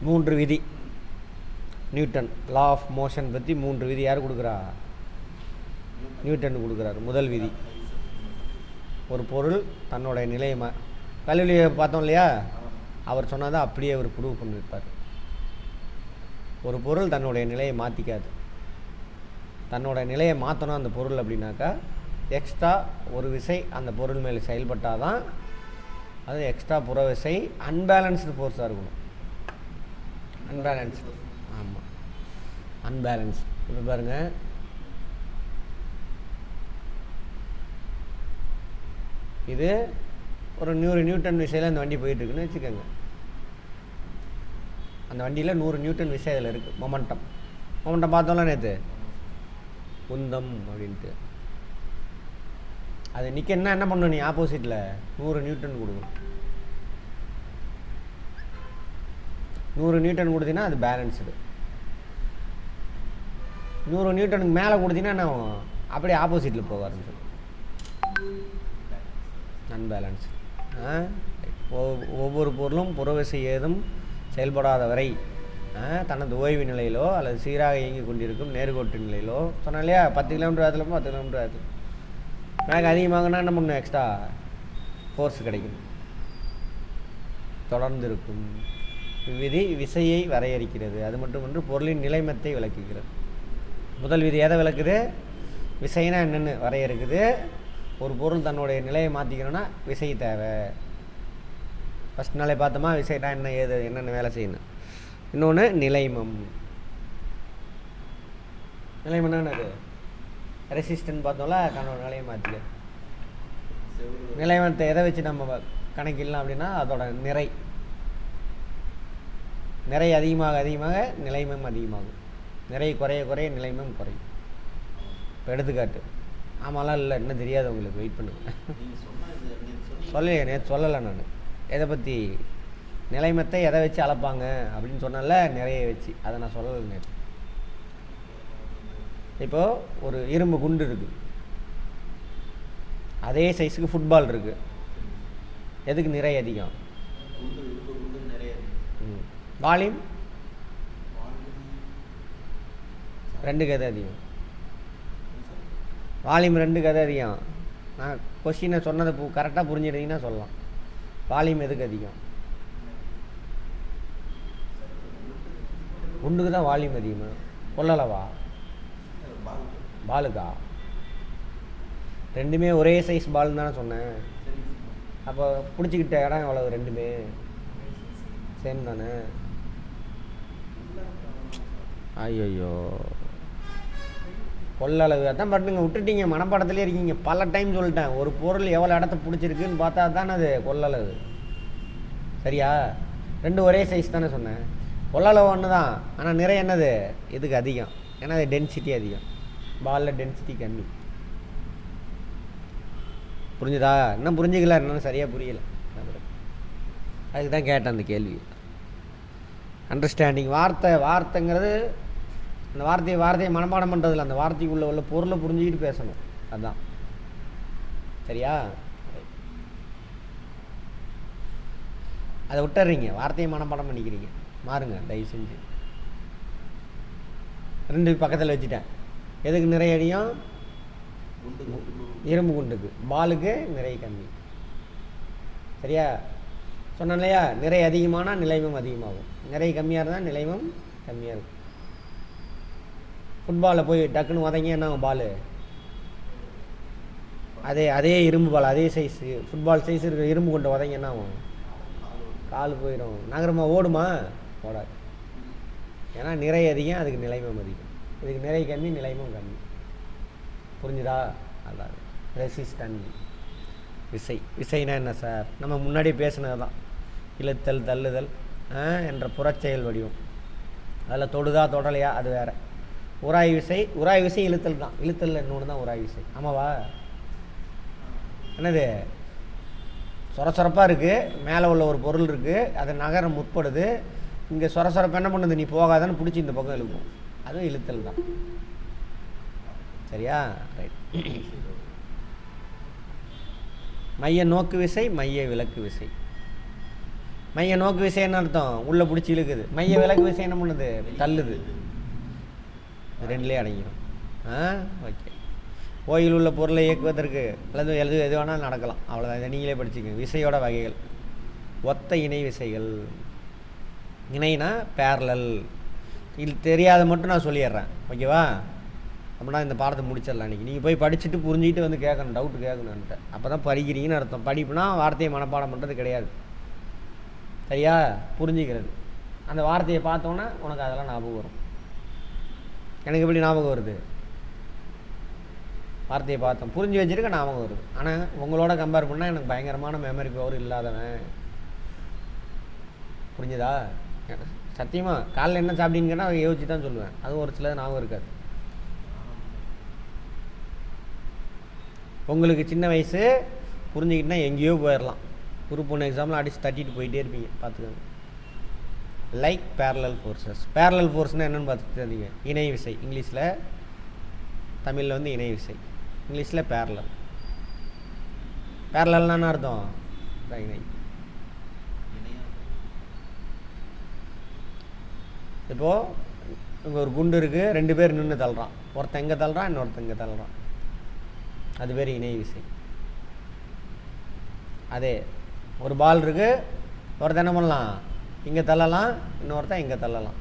3 விதி. Newton law of motion பற்றி 3 விதி யார் கொடுக்குறா? நியூட்டன் கொடுக்குறாரு. முதல் விதி, ஒரு பொருள் தன்னோட நிலையை கல்வியை பார்த்தோம் இல்லையா, அவர் சொன்னதை அப்படியே அவர் ப்ரூவ் பண்ணியிருப்பார். ஒரு பொருள் தன்னுடைய நிலையை மாற்றிக்காது. தன்னோட நிலையை மாற்றணும் அந்த பொருள் அப்படின்னாக்கா எக்ஸ்ட்ரா ஒரு விசை அந்த பொருள் மேலே செயல்பட்டால் தான் அது எக்ஸ்ட்ரா புற விசை அன்பேலன்ஸ்டு ஃபோர்ஸாக இருக்கணும். அன்பேலன்ஸ்டு, ஆமாம், அன்பேலன்ஸ். இப்போ பாருங்கள், இது ஒரு 100 நியூட்டன் விசையில் அந்த வண்டி போயிட்டுருக்குன்னு வச்சுக்கோங்க. அந்த வண்டியில் 100 நியூட்டன் விசை அதில் இருக்குது. மொமெண்டம் பார்த்தோம்ல நேற்று, உந்தம் அப்படின்ட்டு. அது நிற்க என்ன பண்ணணும், நீ ஆப்போசிட்டில் 100 நியூட்டன் கொடுக்கணும். 100 நியூட்டன் கொடுத்தீங்கன்னா அது பேலன்ஸ்டு. 100 நியூட்டனுக்கு மேலே கொடுத்தீங்கன்னா என்ன அப்படியே ஆப்போசிட்டில் போக ஆரம்பிச்சிடும், அன்பேலன்ஸ். ஒவ்வொரு பொருளும் புறவிசை ஏதும் செயல்படாத வரை தனது ஓய்வு நிலையிலோ அல்லது சீராக இயங்கி கொண்டிருக்கும் நேர்கோட்டு நிலையிலோ, சொன்னேன் இல்லையா, 10 கிலோமீட்டர் வேகத்தில் 10 கிலோமீட்டர் வேகத்தில் வேகம் அதிகமாகனா என்ன பண்ணணும், எக்ஸ்ட்ரா ஃபோர்ஸ் கிடைக்கும், தொடர்ந்து இருக்கும். இவ்விதி விசையை வரையறுக்கிறது. அது மட்டுமன்று பொருளின் நிலைமத்தை விளக்குகிறது. முதல் விதி எதை விளக்குது? விசைனா என்னென்னு வரையறுக்குது. ஒரு பொருள் தன்னுடைய நிலையை மாற்றிக்கணும்னா விசை தேவை. ஃபஸ்ட் நாளே பார்த்தோமா விசைனா என்ன, ஏது, என்னென்ன வேலை செய்யணும். இன்னொன்று நிலைமம். நிலைமம்னா என்னது? ரெசிஸ்டன்ட் பார்த்தோம்ல, தன்னோட நிலையை மாற்றிக்க. நிலைமத்தை எதை வச்சு நம்ம கணக்கிடலாம் அப்படின்னா அதோட நிறை அதிகமாக நிலைமம் அதிகமாகும். நிறை குறைய நிலைமம் குறையும். இப்போ எடுத்துக்காட்டு, ஆமாலாம் இல்லை, இன்னும் தெரியாது உங்களுக்கு, வெயிட் பண்ணுங்க. சொல்லலையே, நேற்று சொல்லலை நான். எதை பற்றி? நிலைமத்தை எதை வச்சு அளப்பாங்க அப்படின்னு சொன்னால, நிறைய வச்சு. அதை நான் சொல்லலை நேற்று. இப்போது ஒரு இரும்பு குண்டு இருக்குது, அதே சைஸுக்கு ஃபுட்பால் இருக்குது. எதுக்கு நிறை அதிகம்? வால்யூம் 2க்கு எது அதிகம்? வால்யூம் 2க்கு எது அதிகம்? நான் கொஸ்டினை சொன்னதை கரெக்டாக புரிஞ்சிட்டீங்கன்னா சொல்லலாம். வால்யூம் எதுக்கு அதிகம்? குண்டுக்கு தான் வால்யூம் அதிகமாக. கொள்ளளவா? பாலுக்கா? ரெண்டுமே ஒரே சைஸ் பால் தானே சொன்னேன். அப்போ பிடிச்சிக்கிட்ட இடம் எவ்வளவு? ரெண்டுமே சேம் தானே. ஐயோ, கொள்ளளவு அதான் பண்ணுங்க, விட்டுட்டீங்க, மனப்பாடத்துலேயே இருக்கீங்க. பல டைம் சொல்லிட்டேன், ஒரு பொருள் எவ்வளோ இடத்த பிடிச்சிருக்குன்னு பார்த்தா தானே அது கொள்ளளவு. சரியா? ரெண்டு ஒரே சைஸ் தானே சொன்னேன். கொள்ளளவு ஒன்று தான், ஆனால் நிறை என்னது? இதுக்கு அதிகம். ஏன்னா அது டென்சிட்டி அதிகம், பாலில் டென்சிட்டி கம்மி. புரிஞ்சுதா? இன்னும் புரிஞ்சுக்கல, இன்னும் சரியாக புரியலை. அதுக்கு தான் கேட்டேன் அந்த கேள்வி. அண்டர்ஸ்டாண்டிங். வார்த்தைங்கிறது அந்த வார்த்தையை மனப்பாடம் பண்ணுறதில்ல, அந்த வார்த்தைக்குள்ளே உள்ள பொருளை புரிஞ்சுக்கிட்டு பேசணும். அதுதான். சரியா? அதை விட்டுறீங்க, வார்த்தையை மனப்பாடம் பண்ணிக்கிறீங்க. மாறுங்க தயவு செஞ்சு. 2 பக்கத்தில் வச்சுட்டேன். எதுக்கு நிறைய அடியும்? இரும்பு குண்டுக்கு. பாலுக்கு நிறைய கம்மி. சரியா? சொன்னேன் இல்லையா, நிறை அதிகமானால் நிலைமம் அதிகமாகும், நிறை கம்மியாக இருந்தால் நிலைமம் கம்மியாக இருக்கும். ஃபுட்பாலில் போய் டக்குன்னு உதங்கி என்ன பால்? அதே இரும்பு பால், அதே சைஸு ஃபுட்பால் சைஸ் இருக்கிற இரும்பு கொண்டு உதங்கி என்ன ஆகும்? கால் போயிடும். நகரமாக ஓடுமா? ஓடாது. ஏன்னா நிறை அதிகம், அதுக்கு நிலைமம் அதிகம். இதுக்கு நிறை கம்மி, நிலைமம் கம்மி. புரிஞ்சுதா? அதான் ரெசிஸ்டன்ட். விசைனா என்ன சார்? நம்ம முன்னாடி பேசுனது தான். இழுத்தல், தள்ளுதல் என்ற புறச்செயல் வடிவம். அதில் தொடுதா தொடலையா அது வேறு. உராய் விசை இழுத்தல் தான். இழுத்தல் இன்னொன்று தான் உராய் விசை. ஆமாவா? என்னது? சொரசொரப்பாக இருக்குது, மேலே உள்ள ஒரு பொருள் இருக்குது, அது நகரம் முற்படுது. இங்கே சொரசொரப்பு என்ன பண்ணுது? நீ போகாதான்னு பிடிச்சி இந்த பக்கம் இழுக்கும். அதுவும் இழுத்தல் தான். சரியா? ரைட். மைய நோக்கு விசை, மைய விலக்கு விசை. மைய நோக்கு விசை என்ன அர்த்தம்? உள்ளே பிடிச்சி இழுக்குது. மைய விலக்கு விசை என்ன பண்ணுது? தள்ளுது. ரெண்டுலேயே அடங்கிடும். ஓகே. ஓயில் உள்ள பொருளை இயக்குவதற்கு அல்லது எது வேணாலும் நடக்கலாம். அவ்வளோதான். இதை நீங்களே படிச்சுக்கோங்க. விசையோட வகைகள். ஒத்த இணை விசைகள். இணைனா பேரலல். இது தெரியாத மட்டும் நான் சொல்லிடுறேன். ஓகேவா? அப்படின்னா இந்த பாடத்தை முடிச்சிடலாம். இன்றைக்கி நீங்கள் போய் படிச்சுட்டு புரிஞ்சுக்கிட்டு வந்து கேட்கணும், டவுட்டு கேட்கணுன்ட்டு. அப்போ தான் படிக்கிறீங்கன்னு அர்த்தம். படிப்புனா வார்த்தையை மனப்பாடம் பண்ணுறது கிடையாது. சரியா? புரிஞ்சிக்கிறது. அந்த வார்த்தையை பார்த்தோன்னே உனக்கு அதெல்லாம் ஞாபகம் வரும். எனக்கு எப்படி ஞாபகம் வருது? வார்த்தையை பார்த்தோம், புரிஞ்சு வச்சுருக்க ஞாபகம் வருது. ஆனால் உங்களோட கம்பேர் பண்ணால் எனக்கு பயங்கரமான மெமரி பவர் இல்லாதவன். புரிஞ்சுதா? சத்தியமாக காலையில் என்ன சாப்பிட்டீங்கன்னு கேட்டால் அதை யோசிச்சு தான் சொல்லுவேன். அதுவும் ஒரு சிலது ஞாபகம் இருக்காது. உங்களுக்கு சின்ன வயசு புரிஞ்சுக்கிட்டுனா எங்கேயோ போயிடலாம். குரூப் 1 எக்ஸாமில் அடித்து தட்டிட்டு போயிட்டே இருப்பீங்க. பார்த்துக்கோங்க. Like parallel forces. பேரலல் ஃபோர்ஸ்னால் என்னென்னு பார்த்துட்டு இருந்தீங்க. இணை விசை. இங்கிலீஷில், தமிழில் வந்து இணை விசை, இங்கிலீஷில் பேரலல். பேரலல்னா என்ன அர்த்தம்? இணை. இப்போது இங்கே ஒரு குண்டு இருக்குது, 2 பேர் நின்று தள்ளுறான். ஒருத்தன் எங்கே தள்ளுறான், இன்னொருத்தன் இங்கே தள்ளுறான். அது பேர் இணை விசை. அதே ஒரு பால் இருக்குது, ஒருத்தன் என்ன பண்ணலாம்? இங்கே தள்ளலாம், இன்னொருத்தன் இங்கே தள்ளலாம்.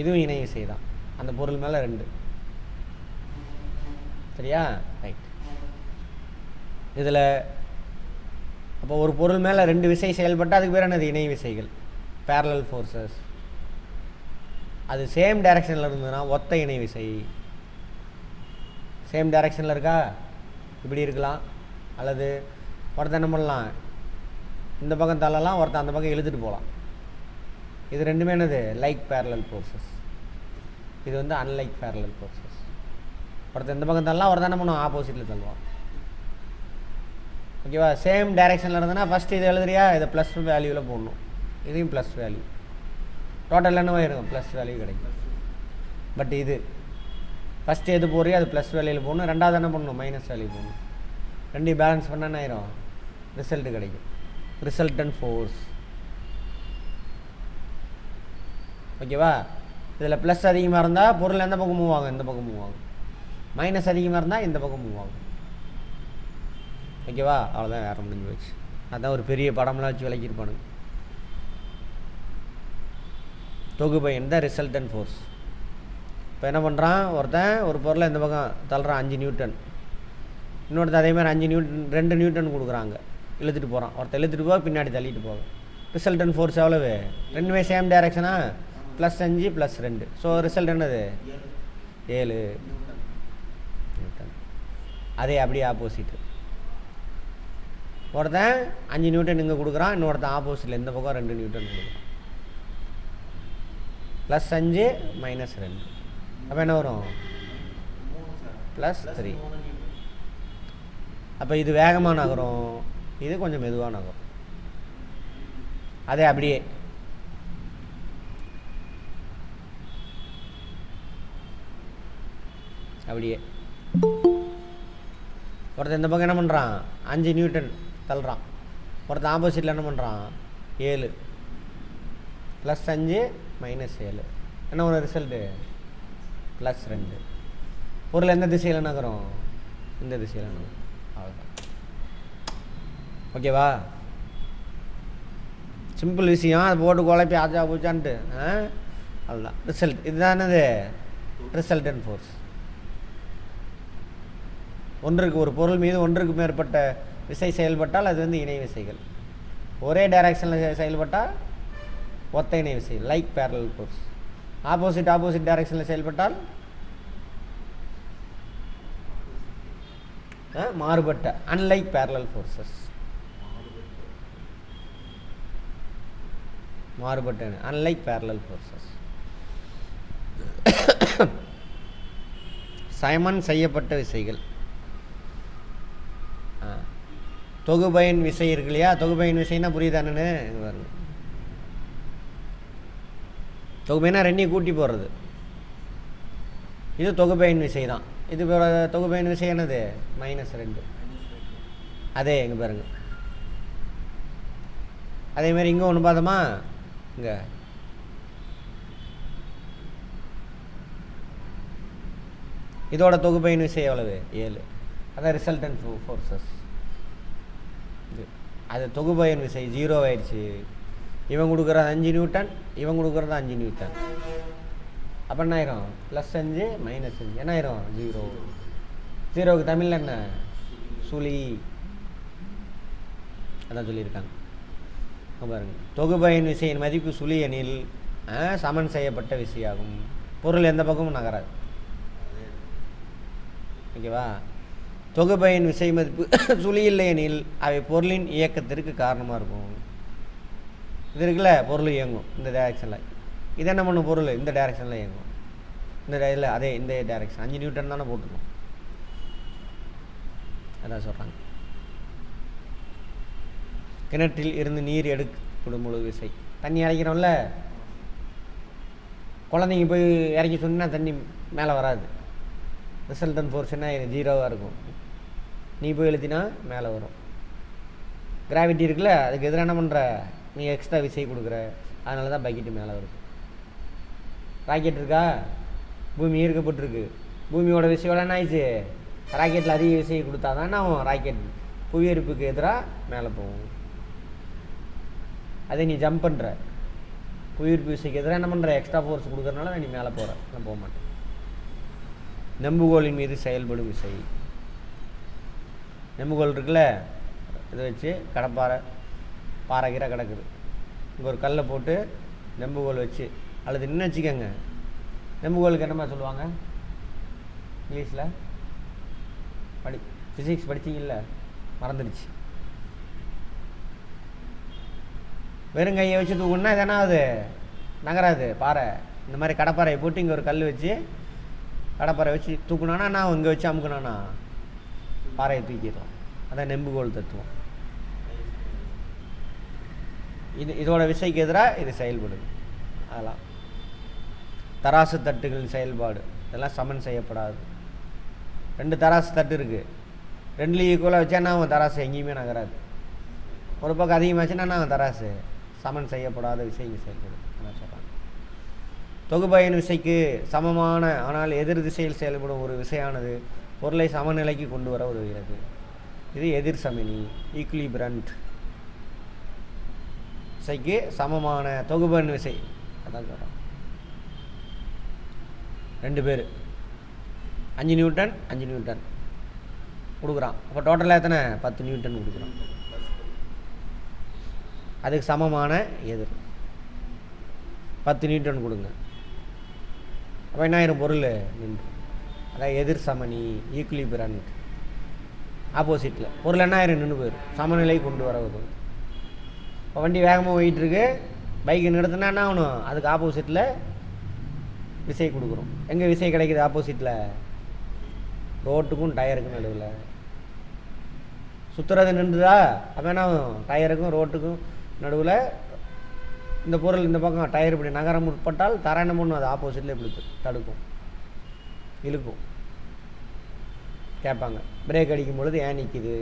இதுவும் இணை விசை தான். அந்த பொருள் மேலே 2. சரியா? ரைட். இதில் அப்போ ஒரு பொருள் மேலே 2 விசை செயல்பட்டால் அதுக்கு பேர் என்னது? இணை விசைகள், பேரலல் ஃபோர்ஸஸ். அது சேம் டைரக்ஷனில் இருந்ததுன்னா ஒத்த இணை விசை. சேம் டைரக்ஷனில் இருக்கா? இப்படி இருக்கலாம். அல்லது ஒருத்தன் என்ன பண்ணலாம்? இந்த பக்கம் தள்ளலாம், ஒருத்தன் அந்த பக்கம் இழுத்துட்டு போகலாம். இது ரெண்டுமே என்னது? Like parallel forces. இது வந்து அன்லைக் பேரலல் ஃபோர்ஸஸ். ஒருத்தன் இந்த பக்கம் தள்ளலாம், ஒருத்தன் என்ன பண்ணுவான்? ஆப்போசிட்டில் தள்ளுவான். ஓகேவா? சேம் டைரெக்ஷனில் இருந்ததுன்னா ஃபஸ்ட்டு இது எழுதுறியா, இதை ப்ளஸ் வேல்யூவில் போடணும். இதையும் ப்ளஸ் வேல்யூ. டோட்டல் என்னவா இருக்கும்? ப்ளஸ் வேல்யூ கிடைக்கும். பட் இது ஃபஸ்ட்டு எது போடுறியோ அது ப்ளஸ் வேல்யூவில் போடணும். ரெண்டாவது என்ன பண்ணணும்? மைனஸ் வேல்யூ போடணும். ரெண்டையும் பேலன்ஸ் பண்ணால் என்ன ஆயிரும்? ரிசல்ட்டு கிடைக்கும். Resultant force. ஓகேவா? இதில் ப்ளஸ் அதிகமாக இருந்தால் பொருள் எந்த பக்கம் மூவ் ஆகும்? இந்த பக்கம் மூவ் ஆகும். மைனஸ் அதிகமாக இருந்தால் இந்த பக்கம் மூவ் ஆகும். ஓகேவா? அவ்வளோதான், வேறு முடிஞ்சு போச்சு. அதுதான் ஒரு பெரிய படம்லாம் வச்சு விளக்கியிருப்பானுங்க. தொகுபயன் தான் ரிசல்டன்ட் ஃபோர்ஸ். இப்போ என்ன பண்ணுறான்? ஒருத்தன் ஒரு பொருளை இந்த பக்கம் தள்ளுறான் 5 நியூட்டன். இன்னொருத்தர் அதேமாதிரி 5 நியூட்டன் 2 நியூட்டன் கொடுக்குறாங்க, இழுத்துட்டு போகிறான். ஒருத்தர் இழுத்துட்டு போக, பின்னாடி தள்ளிட்டு போக. ரிசல்டன்ட் ஃபோர்ஸ் எவ்வளவு? ரெண்டுமே சேம் டைரக்ஷனா? +5 +2. ஸோ ரிசல்ட் என்னது? 7 நியூட்டன். அதே அப்படியே ஆப்போசிட்டு. ஒருத்தன் 5 நியூட்டன் இங்கே கொடுக்குறான், இன்னொருத்தன் ஆப்போசிட்டில் இந்த பக்கம் 2 நியூட்டன் கொடுக்குறான். +5 -2. அப்போ என்ன வரும்? +3. அப்போ இது வேகமாக நகரும், இது கொஞ்சம் மெதுவாக நகரும். அதே அப்படியே அப்படியே ஒருத்தன் இந்த பக்கம் என்ன பண்ணுறான்? 5 நியூட்டன் தள்ளுறான். ஒருத்தன் ஆப்போசிட்டில் என்ன பண்ணுறான்? 7. +5 -7. என்ன ஒரு ரிசல்ட்டு? +2. பொருள் எந்த திசையில் நகரும்? இந்த திசையில் நகரும். அவ்வளோதான். ஓகேவா? சிம்பிள் விஷயம். அதை போட்டு குழப்பி ஆச்சா பூச்சான்ட்டு அதுதான் ரிசல்ட். இதுதான் என்னது? Resultant force. ஒன்றுக்கு ஒரு பொருள் மீது ஒன்றுக்கு மேற்பட்ட விசை செயல்பட்டால் அது வந்து இணை விசைகள். ஒரே டைரக்ஷனில் செயல்பட்டால் ஒத்த இணை விசை, லைக் பேரலல் ஃபோர்ஸ். ஆப்போசிட் டைரக்ஷனில் செயல்பட்டால் மாறுபட்ட அன்லைக் பேரலல் ஃபோர்ஸஸ். மாறுபட்ட அன்லைக் பேரலல் ஃபோர்ஸஸ். சமன் செய்யப்பட்ட விசைகள். தொகுபயன் விசை இருக்கு இல்லையா? தொகுபயன் விசைன்னா புரியுதானு பாருங்க. தொகுபயனா 2 கூட்டி போடுறது. இது தொகுபயன் விசை தான். இது தொகுபயன் விசை என்னது? -2. அதே இங்கே பாருங்க. அதேமாதிரி இங்கே ஒன்று பார்த்தோமா, இங்கே இதோட தொகுப்பையின் விசை எவ்வளவு? 7. அதான் ரிசல்டன்ட் ஃபோர்ஸஸ். இது அது தொகுப்பயன் விசை 0 ஆயிடுச்சு. இவன் கொடுக்குறது 5 நியூட்டன், இவன் கொடுக்குறது 5 நியூட்டன். அப்போ என்ன ஆயிரும்? +5 -5 என்ன ஆயிரும்? 0. 0க்கு தமிழில் என்ன? சுழி. அதான் சொல்லியிருக்காங்க. பாருங்க, தொகுப்பயன் விசையின் மதிப்பு சுழி எனில் சமன் செய்யப்பட்ட விசையாகும். பொருள் எந்த பக்கமும் நகராது. ஓகேவா? தொகுப்பயன் விசை மதிப்பு சுழி இல்லை எனில் அவை பொருளின் இயக்கத்திற்கு காரணமாக இருக்கும். இது இருக்குல்ல, பொருள் இயங்கும் இந்த டைரக்ஷனில். இது என்ன பண்ணும்? பொருள் இந்த டைரக்ஷனில் இயங்கும். இந்த இல்லை, அதே இந்த டைரக்ஷன் 5 நியூட்டன் தானே போட்டுருக்கோம். அதான் சொல்கிறாங்க. கிணற்றில் இருந்து நீர் எடுக்கப்படும் பொழுது விசை. தண்ணி இறக்கிறோம்ல, குழந்தைங்க போய் இறக்கி சொன்னால் தண்ணி மேலே வராது. ரிசல்டன் ஃபோர்ஸ்னா 0வாக இருக்கும். நீ போய் எழுத்தினா மேலே வரும். கிராவிட்டி இருக்குல்ல, அதுக்கு எதிராக என்ன பண்ணுற? நீ எக்ஸ்ட்ரா விசை கொடுக்குற, அதனால தான் பக்கெட்டு மேலே வருது. ராக்கெட் இருக்கா? பூமி ஈர்க்கப்பட்டிருக்கு. பூமியோட விசையோட என்ன ஆயிடுச்சு? ராக்கெட்டில் அதிக விசையை கொடுத்தா தான் ஆகும். ராக்கெட் புவியீர்ப்புக்கு எதிராக மேலே போகும். அதே நீ ஜம்ப் பண்ணுற, புவியீர்ப்பு விசைக்கு எதிராக என்ன பண்ணுற? எக்ஸ்ட்ரா ஃபோர்ஸ் கொடுக்குறதுனால நீ மேலே போகிற. நான் போக மாட்டேன். நெம்புகோலின் மீது செயல்படும் விசை. நெம்புகோல் இருக்குல்ல, இதை வச்சு கடப்பாறை பாறை கீரை கிடக்குது. இங்கே ஒரு கல்லை போட்டு நெம்புகோல் வச்சு அல்லது நின்று வச்சுக்கோங்க. நெம்புகோலுக்கு என்னமா சொல்லுவாங்க இங்கிலீஷில்? ஃபிசிக்ஸ் படிச்சிங்கல்ல, மறந்துடுச்சு. வெறும் கையை வச்சு தூக்குன்னா இது என்ன ஆகுது? நகராது. பாறை இந்த மாதிரி கடப்பாறையை போட்டு இங்கே ஒரு கல் வச்சு கடப்பாறை வச்சு தூக்குனானா நான் இங்கே வச்சு அமுக்குனானா பாறையை தூக்கிடலாம். அதான் நெம்புகோல் தத்துவம். இதோட விசைக்கு எதிராக இது செயல்படுது. அதெல்லாம் தராசு தட்டுகளின் செயல்பாடு இதெல்லாம் சமன் செய்யப்படாது. 2 தராசு தட்டு இருக்குது. 2லையும் ஈக்குவலாக வச்சா நான் தராசு எங்கேயுமே நகராது. ஒரு பக்கம் அதிகமாச்சுன்னா நான் தராசு சமன் செய்யப்படாத விசைக்கு செயல்படும். அதான் சொல்கிறாங்க. தொகுப்பயன் விசைக்கு சமமான ஆனால் எதிர் திசையில் செயல்படும் ஒரு விசையானது பொருளை சமநிலைக்கு கொண்டு வர உதவுகிறது. இது எதிர் சமனி, ஈக்குலிபிரண்ட். விசைக்கு சமமான தொகுப்பயன் விசை. அதான் சொல்கிறோம். 2 பேர் 5 நியூட்டன் 5 நியூட்டன் கொடுக்குறான். அப்போ டோட்டலாக எத்தனை? 10 நியூட்டன் கொடுக்குறான். அதுக்கு சமமான எதிர் 10 நியூட்டன் கொடுங்க. அப்போ என்ன ஆயிரும்? பொருள் நின்று. அதான் எதிர் சமனி, ஈக்குலிபிரண்ட். ஆப்போசிட்டில் பொருள் என்ன ஆயிரும்? நின்று போயிடும். சமநிலை கொண்டு வர உதவும். இப்போ வண்டி வேகமாக போயிட்டுருக்கு, பைக்கு நிறுத்தினா என்ன ஆகணும்? அதுக்கு ஆப்போசிட்டில் விசை கொடுக்குறோம். எங்கே விசை கிடைக்குது? ஆப்போசிட்டில் ரோட்டுக்கும் டயருக்கும் நடுவில். சுற்றுறது நின்றுதா? அப்போ என்ன ஆகும்? டயருக்கும் ரோட்டுக்கும் நடுவில் இந்த பொருள் இந்த பக்கம் டயர் இப்படி நகரம் முற்பட்டால் தர என்ன பண்ணும்? அது ஆப்போசிட்டில் இப்படி தடுக்கும், இழுக்கும். கேட்பாங்க பிரேக் அடிக்கும் பொழுது ஏன் நிற்கிது?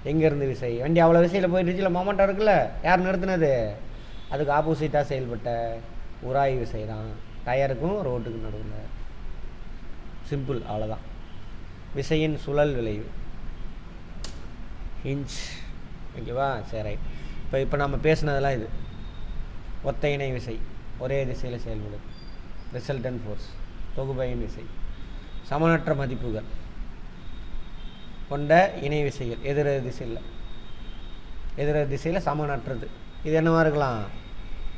எங்கேருந்து விசை? வண்டி அவ்வளோ விசையில் போயிட்டு இல்லை, மொமெண்டம் இருக்குல்ல, யார் நிறுத்தினது? அதுக்கு ஆப்போசிட்டாக செயல்பட்ட உராய் விசை தான் டயருக்கும் ரோட்டுக்கும் நடுவில். சிம்பிள், அவ்வளோதான். விசையின் சுழல் விளைவு ஹிஞ்ச். ஓகேவா? சரி, ரைட். இப்போ நம்ம பேசுனதெல்லாம் இது ஒத்த இணை விசை, ஒரே திசையில் செயல்படும். ரிசல்டன்ட் ஃபோர்ஸ், தொகுப்பயன் விசை, சமனற்ற மதிப்புகள் கொண்ட இணை விசைகள், எதிரெதிர் திசையில் சமனற்றது. இது என்னவா இருக்கலாம்?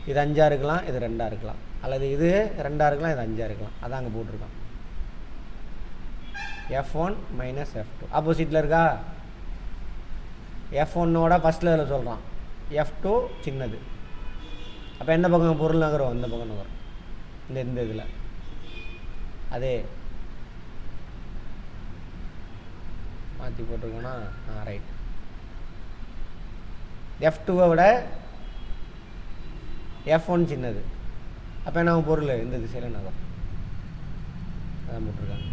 இது 5ஆக இருக்கலாம், இது 2ஆக இருக்கலாம், அல்லது இது 2ஆக இருக்கலாம், இது 5ஆக இருக்கலாம். அதான் அங்கே போட்டிருக்கான். F1 - F2 ஆப்போசிட்டில் இருக்கா? F1ஓட ஃபஸ்ட்டில் இதில் சொல்கிறான், F2 சின்னது. அப்போ எந்த பக்கம் பொருள் நகரும்? இந்த பக்கம் நகரும். இந்த இதில் அதே மாற்றி போட்டிருக்கோன்னா ரைட். F2வை விட F1 சின்னது. அப்போ என்ன பொருள் இந்த திசையில் நகரும். அதான் போட்டிருக்காங்க.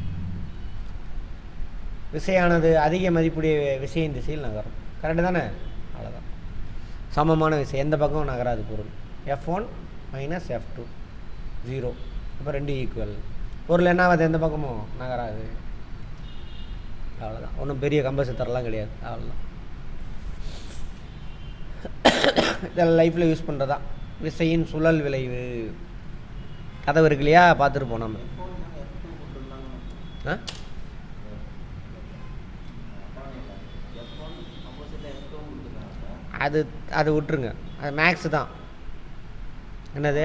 விசையானது அதிக மதிப்புடைய விசையின் திசையில் நகரும். கரெக்டு தானே? அவ்வளோதான். சமமான விசை எந்த பக்கம் நகராது பொருள். F1 minus F2 0. இப்போ 2 ஈக்குவல். பொருள் என்ன ஆகுது? எந்த பக்கமும் நகராது. அவ்வளோதான். ஒன்றும் பெரிய கம்பசிட்டர்லாம் கிடையாது. அவ்வளோதான். இதெல்லாம் லைஃப்பில் யூஸ் பண்ணுறதா. விசையின் சுழல் விளைவு கதவு இருக்கு இல்லையா, பார்த்துருப்போம் நம்ம. ஆ அது அது விட்டுருங்க, அது மேக்ஸு தான். என்னது?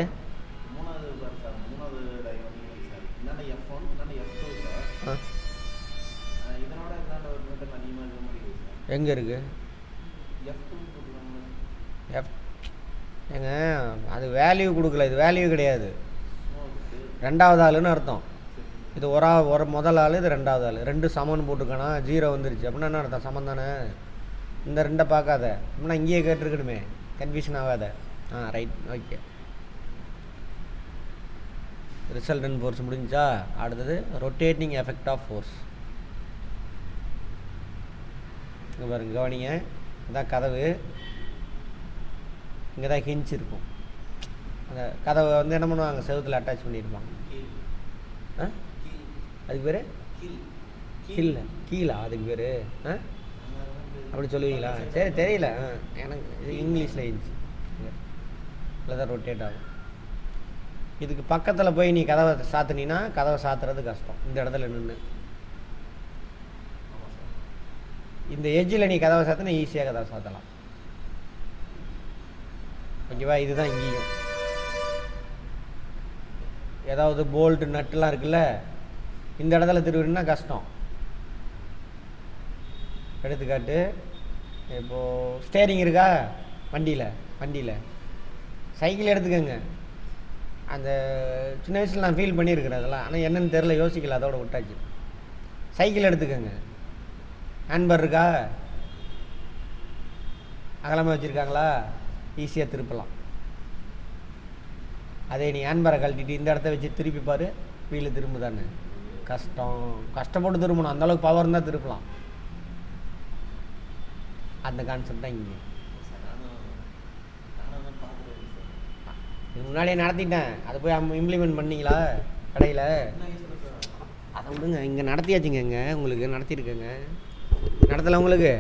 எங்கே இருக்கு? ஏங்க அது வேல்யூ கொடுக்கல, இது வேல்யூ கிடையாது. ரெண்டாவது ஆளுன்னு அர்த்தம். இது ஒரு முதல் ஆள், இது ரெண்டாவது ஆள். 2 சமன்னு போட்டிருக்கானா, 0 வந்துருச்சு அப்படின்னா என்ன அர்த்தம்? சமம் தானே. இந்த 2 பார்க்காத அப்படின்னா இங்கேயே கேட்டிருக்கணுமே, கன்ஃபியூஷன் ஆகாத. Right, okay. ரிசல்டன் ஃபோர்ஸ் முடிஞ்சா அடுத்தது ரொட்டேட்டிங் எஃபெக்ட் ஆஃப் ஃபோர்ஸ். இங்கே பாருங்க, கவனிங்க. இதான் கதவு, இங்கே தான் ஹிஞ்ச் இருக்கும். அந்த கதவை வந்து என்ன பண்ணுவாங்க, செவுத்தில் அட்டாச் பண்ணியிருப்பாங்க. அதுக்கு பேர் கீழே கீழா? அதுக்கு பேர் அப்படி சொல்லுவீங்களா? சரி, தெரியல எனக்கு. இது இங்கிலீஷில் ஹிஞ்ச். இல்லை தான் ரொட்டேட் ஆகும். இதுக்கு பக்கத்தில் போய் நீ கதவை சாத்துனீன்னா கதவை சாத்துறது கஷ்டம். இந்த இடத்துல நின்று இந்த எஜ்ஜில் நீ கதவை சாத்தினா ஈஸியாக கதவை சாத்தலாம். ஓகேவா? இதுதான் இங்கேயும். ஏதாவது போல்ட்டு நட்டுலாம் இருக்குல்ல, இந்த இடத்துல திருவினா கஷ்டம். எடுத்துக்காட்டு, இப்போது ஸ்டேரிங் இருக்கா வண்டியில் சைக்கிள் எடுத்துக்கோங்க. அந்த சின்ன வயசில் நான் ஃபீல் பண்ணியிருக்கிறேன் அதெல்லாம். ஆனால் என்னென்னு தெரில, யோசிக்கல, அதோட விட்டாச்சு. சைக்கிள் எடுத்துக்கோங்க. ஹேண்ட்பர் இருக்கா? அகலமாக வச்சுருக்காங்களா? ஈஸியாக திருப்பலாம். அதே நீ ஹேண்ட்பரை கழட்டிட்டு இந்த இடத்த வச்சு திருப்பி பாரு, வீலு திரும்புதானே? கஷ்டப்பட்டு திரும்பணும். அந்தளவுக்கு பவர் இருந்தால் திருப்பலாம். அந்த கான்செப்ட் தான் இங்கே. இது முன்னாடியே நடத்திட்டேன், அதை போய் இம்ப்ளிமெண்ட் பண்ணிங்களா கடையில்? அதை விடுங்க, இங்கே நடத்தியாச்சுங்க. இங்கே உங்களுக்கு நடத்தியிருக்கேங்க. நடத்தலை உங்களுக்கு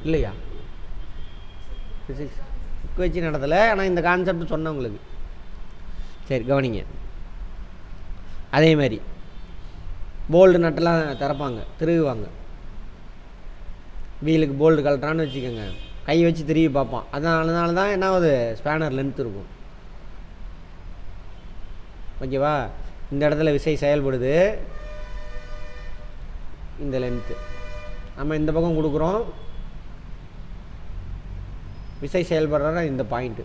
இல்லையா? ஃபிசிக்ஸ் புக் வச்சு நடத்தலை, ஆனால் இந்த கான்செப்ட் சொன்னேன் உங்களுக்கு. சரி, கவனிங்க. அதே மாதிரி போல்டு நட்டெல்லாம் திறப்பாங்க, திருகுவாங்க. வீலுக்கு போல்டு கழட்டுறான்னு வச்சுக்கோங்க, கை வச்சு திரும்பி பார்ப்பான். அதனால தான் என்ன ஆகுது, ஸ்பேனர் லென்த் இருக்கும். ஓகேவா? இந்த இடத்துல விசை செயல்படுது, இந்த லென்த்து நம்ம இந்த பக்கம் கொடுக்குறோம். விசை செயல்படுறா இந்த பாயிண்ட்டு.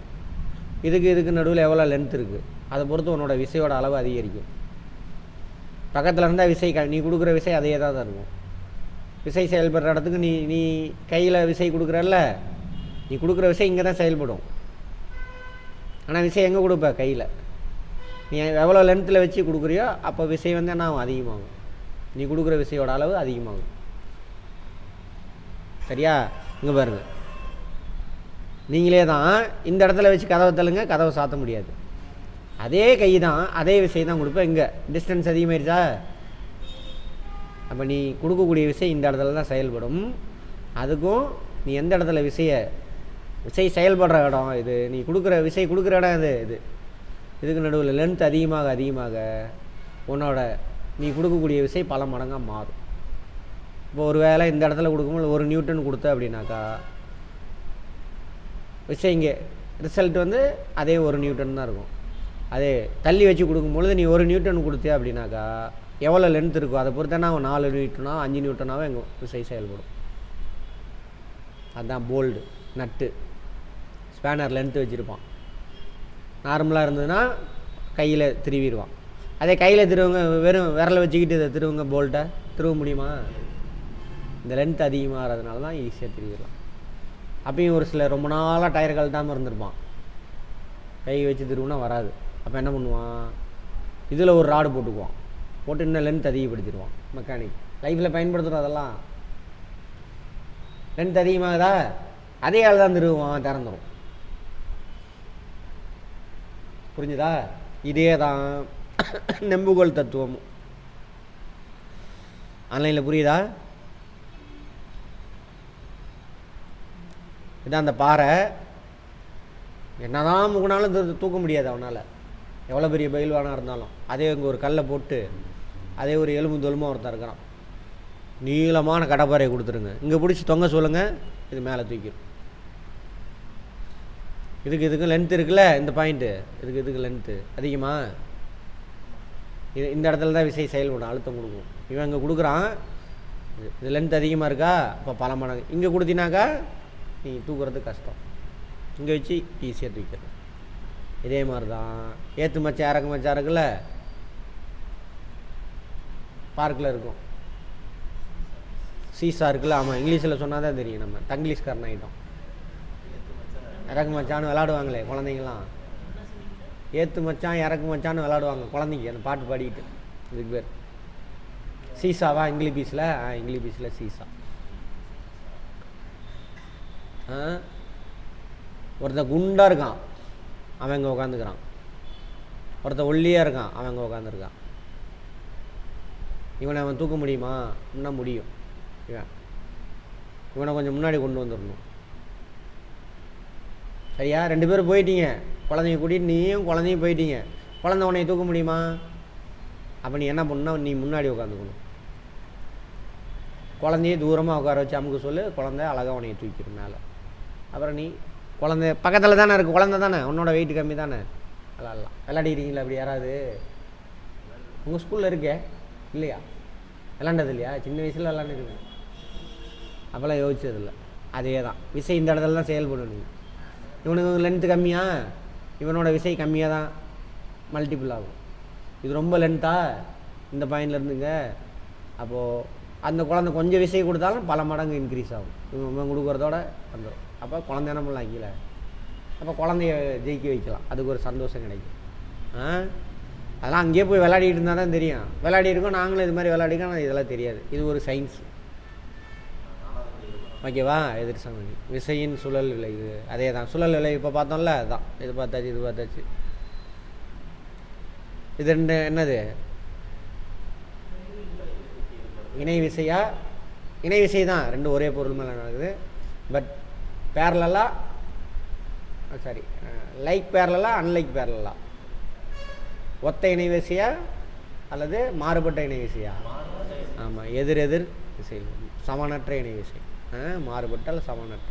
இதுக்கு நடுவில் எவ்வளோ லென்த் இருக்குது அதை பொறுத்து உன்னோட விசையோட அளவு அதிகரிக்கும். பக்கத்தில் இருந்தால் விசை நீ கொடுக்குற விசை அதே தான் இருக்கும். விசை செயல்படுற இடத்துக்கு நீ கையில் விசை கொடுக்குறல்ல, நீ கொடுக்குற விசை இங்கே தான் செயல்படும். ஆனால் விசை எங்கே கொடுப்ப? கையில். நீ எவ்வளோ லென்த்தில் வச்சு கொடுக்குறியோ அப்போ விசை வந்து என்ன ஆகும்? அதிகமாகும். நீ கொடுக்குற விசையோட அளவு அதிகமாகும். சரியா? இங்கே பாருங்கள், நீங்களே தான் இந்த இடத்துல வச்சு கதவை தள்ளுங்க, கதவை சாத்த முடியாது. அதே கை தான், அதே விசை தான் கொடுப்பேன். இங்கே டிஸ்டன்ஸ் அதிகமாகிடுச்சா? அப்போ நீ கொடுக்கக்கூடிய விசை இந்த இடத்துல தான் செயல்படும். அதுக்கும் நீ எந்த இடத்துல விசை செயல்படுற இடம் இது, நீ கொடுக்குற விசை கொடுக்குற இடம் இதுக்கு நடுவில் லென்த் அதிகமாக உன்னோட நீ கொடுக்கக்கூடிய விசை பல மடங்காக மாறும். இப்போ ஒரு வேளை இந்த இடத்துல கொடுக்கும்போது 1 நியூட்டன் கொடுத்த அப்படின்னாக்கா விசை இங்கே ரிசல்ட் வந்து அதே 1 நியூட்டன் தான் இருக்கும். அதே தள்ளி வச்சு கொடுக்கும்பொழுது நீ 1 நியூட்டன் கொடுத்தியா அப்படின்னாக்கா எவ்வளோ லென்த் இருக்கும் அதை பொறுத்தனா 4 நியூட்டனோ 5 நியூட்டனாவோ எங்கள் விசை செயல்படும். அதுதான் போல்டு நட்டு. ஸ்பேனர் லென்த்து வச்சுருப்பான். நார்மலாக இருந்ததுன்னா கையில் திருவிடுவான். அதே கையில் திருவுங்க, வெறும் விரலை வச்சுக்கிட்டு இதை திருவுங்க, போல்ட்டை திருவ முடியுமா? இந்த லென்த் அதிகமாகிறதுனால தான் ஈஸியாக திருவிடலாம். அப்பயும் ஒரு சில ரொம்ப நாளாக டயர் கழட்டாமல் இருந்திருப்பான், கை வச்சு திருவுனா வராது. அப்போ என்ன பண்ணுவான், இதில் ஒரு ராடு போட்டுக்குவான், போட்டு இன்னும் லென்த் அதிகப்படுத்திடுவான். மெக்கானிக் லைஃப்பில் பயன்படுத்துகிறோம். அதெல்லாம் லென்த் அதிகமாகுதா? அதே ஆள் தான் திருவுவான், திறந்துடும். புரிஞ்சுதா? இதே தான் நெம்புகோல் தத்துவமும். ஆன்லைனில் புரியுதா? இதான் அந்த பாறை. என்னதான் முகுனாலும் தூக்க முடியாது அவனால், எவ்வளோ பெரிய பயில்வானாக இருந்தாலும். அதே இங்கே ஒரு கல்லை போட்டு அதே ஒரு எலும்பு தொலுமாக ஒருத்தர் இருக்கிறான், நீளமான கடப்பாறையை கொடுத்துருங்க, இங்கே பிடிச்சி தொங்க சொல்லுங்கள், இது மேலே தூக்கிடும். இதுக்கு லென்த்து இருக்குல்ல, இந்த பாயிண்ட்டு இதுக்கு லென்த்து அதிகமாக. இந்த இடத்துல தான் விசை செயல்படும், அழுத்தம் கொடுக்கும். இவன் இங்கே கொடுக்குறான், இது லென்த் அதிகமாக இருக்கா, இப்போ பல மடங்கு. இங்கே கொடுத்தினாக்கா நீ தூக்குறது கஷ்டம், இங்கே வச்சு ஈஸியாக தூக்கிறது. இதே மாதிரி தான் ஏற்று மச்சம் இறக்கு மச்சம் இருக்குல்ல, பார்க்கில் இருக்கும் சீசா இருக்குல்ல. ஆமாம், இங்கிலீஷில் சொன்னால் தான் தெரியும், நம்ம தங்கிலீஷ்காரன் ஆகிட்டோம். இறக்கு மச்சான்னு விளாடுவாங்களே குழந்தைங்களாம், ஏற்று மச்சான் இறக்கு மச்சான்னு விளாடுவாங்க குழந்தைங்க, அந்த பாட்டு பாடிக்கிட்டு. இதுக்கு பேர் சீசாவா இங்கிலீஷில்? இங்கிலீஷில் சீசா. ஒருத்தன் குண்டாக இருக்கான், அவன் இங்கே உட்காந்துக்கிறான். ஒருத்தன் ஒல்லியாக இருக்கான், அவன் இங்கே உட்காந்துருக்கான். இவனை அவன் தூக்க முடியுமா? இன்னும் முடியும். இவனை கொஞ்சம் முன்னாடி கொண்டு வந்துடணும். சரியா? 2 பேரும் போயிட்டீங்க, குழந்தைங்க கூட்டிகிட்டு நீயும் குழந்தையும் போயிட்டீங்க. குழந்தை உன்னை தூக்க முடியுமா? அப்போ நீ என்ன பண்ணணும்னா, நீ முன்னாடி உட்காந்துக்கணும். குழந்தைய தூரமாக உட்கார வச்சு அமுக்கு சொல்லு, குழந்தை அழகாக உன்னைய தூக்கிடும் மேலே. அப்புறம் நீ குழந்தை பக்கத்தில் தானே இருக்குது, குழந்தை தானே, உன்னோட வெயிட் கம்மி தானே, விளாட்லாம். விளையாடிக்கிறீங்களா அப்படி யாராவது? உங்கள் ஸ்கூலில் இருக்கே இல்லையா? விளாண்டது இல்லையா? சின்ன வயசில் விளாண்டுருக்கு, அப்போல்லாம் யோசிச்சதில்லை. அதே தான் விசை இந்த இடத்துல தான் செயல்படும். நீங்கள் இவனுக்கு லென்த்து கம்மியா, இவனோட விசை கம்மியாக தான் மல்டிபிள் ஆகும். இது ரொம்ப லென்த்தாக இந்த பாயிண்டில் இருந்துங்க, அப்போது அந்த குழந்தை கொஞ்சம் விசை கொடுத்தாலும் பல மடங்கு இன்க்ரீஸ் ஆகும். இவன் கொடுக்குறதோட வந்துடும். அப்போ குழந்தை என்ன பண்ணலாம் கீழே, அப்போ குழந்தைய ஜெயிக்க வைக்கலாம், அதுக்கு ஒரு சந்தோஷம் கிடைக்கும். அதெல்லாம் அங்கேயே போய் விளையாடிட்டு இருந்தால் தான் தெரியும். விளையாடி இருக்கோம் நாங்களும் இது மாதிரி விளையாடிக்கோம், ஆனால் இதெல்லாம் தெரியாது. இது ஒரு சயின்ஸ், ஓகேவா? எதிர் சமனி விசையின் சுழல் விளைவு அதே தான். சுழல் விளைவு இப்போ பார்த்தோம்ல, அதுதான். இது பார்த்தாச்சு, இது பார்த்தாச்சு. இது ரெண்டு என்னது? இணை விசையா? இணை விசை தான், ரெண்டு ஒரே பொருள் மேலே நடக்குது. பட் பேரலா, சாரி, லைக் பேரலா அன்லைக் பேரலா? ஒத்த இணை விசையா அல்லது மாறுபட்ட இணை விசையா? ஆமாம், எதிர் எதிர் விசை, சமனற்ற இணை விசை. மாறுபட்ட அல்ல சமனற்ற.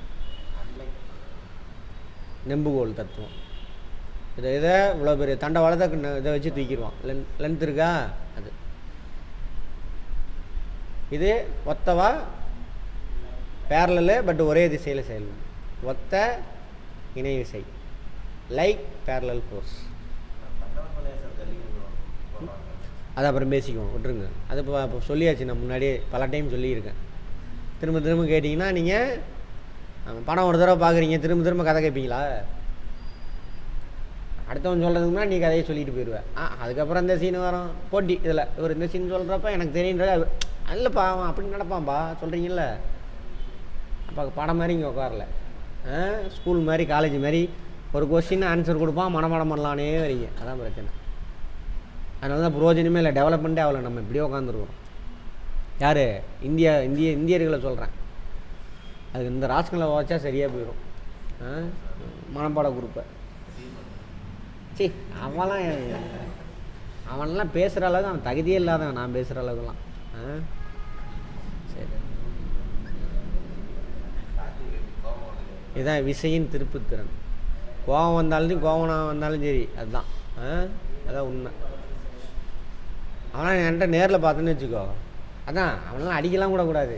நெம்புகோல் தத்துவம். இதை இவ்வளோ பெரிய தண்டவாளத்தை இதை வச்சு தூக்கிடுவான். லென்த் இருக்கா? அது இது ஒத்தவா பேரலு, பட் ஒரே திசையில் செயல்படும். ஒத்த இணை விசை, லைக் பேரலல் ஃபோர்ஸ். அது அப்புறம் பேசிக்குவோம், விட்டுருங்க. அது இப்போ சொல்லியாச்சு, நான் முன்னாடியே பல டைம் சொல்லியிருக்கேன். திரும்ப திரும்ப கேட்டிங்கன்னா நீங்கள் படம் ஒரு தடவை பார்க்குறீங்க, திரும்ப திரும்ப கதை கேட்பீங்களா? அடுத்தவன் சொல்கிறதுக்கு முன்னாடி நீ கதையை சொல்லிட்டு போயிடுவேன். அதுக்கப்புறம் இந்த சீன் வரும் போட்டி. இதில் இவர் இந்த சீன் சொல்கிறப்ப எனக்கு தெரியுன்ற இல்லைப்பா அவன் அப்படி நடப்பான்ப்பா சொல்கிறீங்கள. அப்போ படம் மாதிரி இங்கே உட்காரல, ஸ்கூல் மாதிரி காலேஜ் மாதிரி ஒரு கொஸ்டின் ஆன்சர் கொடுப்பான், மனப்பாடம் பண்ணலானே வரீங்க. அதான் பிரச்சனை. அதனால தான் புரோஜனமே இல்லை, டெவலப்மெண்ட்டே ஆகலை. நம்ம இப்படியே உட்காந்துருக்கோம். யார்? இந்தியர்களை சொல்கிறேன். அதுக்கு இந்த ராஷ்களை வச்சா சரியாக போயிடும். மனப்பாட குரூப்பை அவன்லாம் பேசுகிற அளவுக்கு அவன் தகுதியே இல்லாதவன், நான் பேசுகிற அளவுக்குலாம். சரி, இதுதான் விசையின் திருப்புத்திறன். கோபம் வந்தாலும் கோவம் வந்தாலும் சரி, அதுதான் அதான் உண்மை. அவனால் என்கிட்ட நேரில் பார்த்தோன்னு வச்சுக்கோ, அதான் அவனெல்லாம் அடிக்கலாம் கூட கூடாது,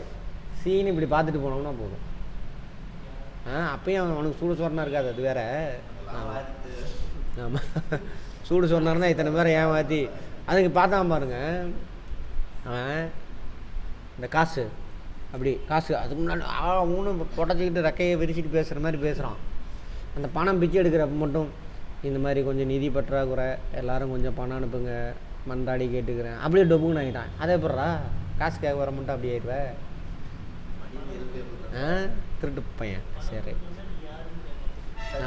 சீனு இப்படி பார்த்துட்டு போனோம்னா போதும். அப்பயும் அவனுக்கு சூடு சொரணம் இருக்காது, அது வேற. ஆமாம், சூடு சொன்னார்னா இத்தனை பேரை ஏமாற்றி அதுக்கு பார்த்தான் பாருங்க. அவன் இந்த காசு அதுக்கு முன்னாடி அவனும் புடச்சிக்கிட்டு ரெக்கையை விரிச்சிட்டு பேசுகிற மாதிரி பேசுகிறான். அந்த பணம் பிச்சை எடுக்கிறப்ப மட்டும் இந்த மாதிரி கொஞ்சம் நிதி பற்றாக்குறை, எல்லோரும் கொஞ்சம் பணம் அனுப்புங்க, மன்றாடி கேட்டுக்கிறேன், அப்படியே டொப்புன்னு ஆகிட்டான். அதே போடுறா காசு கேட்க வர மட்டும் அப்படி ஆயிடுவேன். திருட்டு பையன். சரி,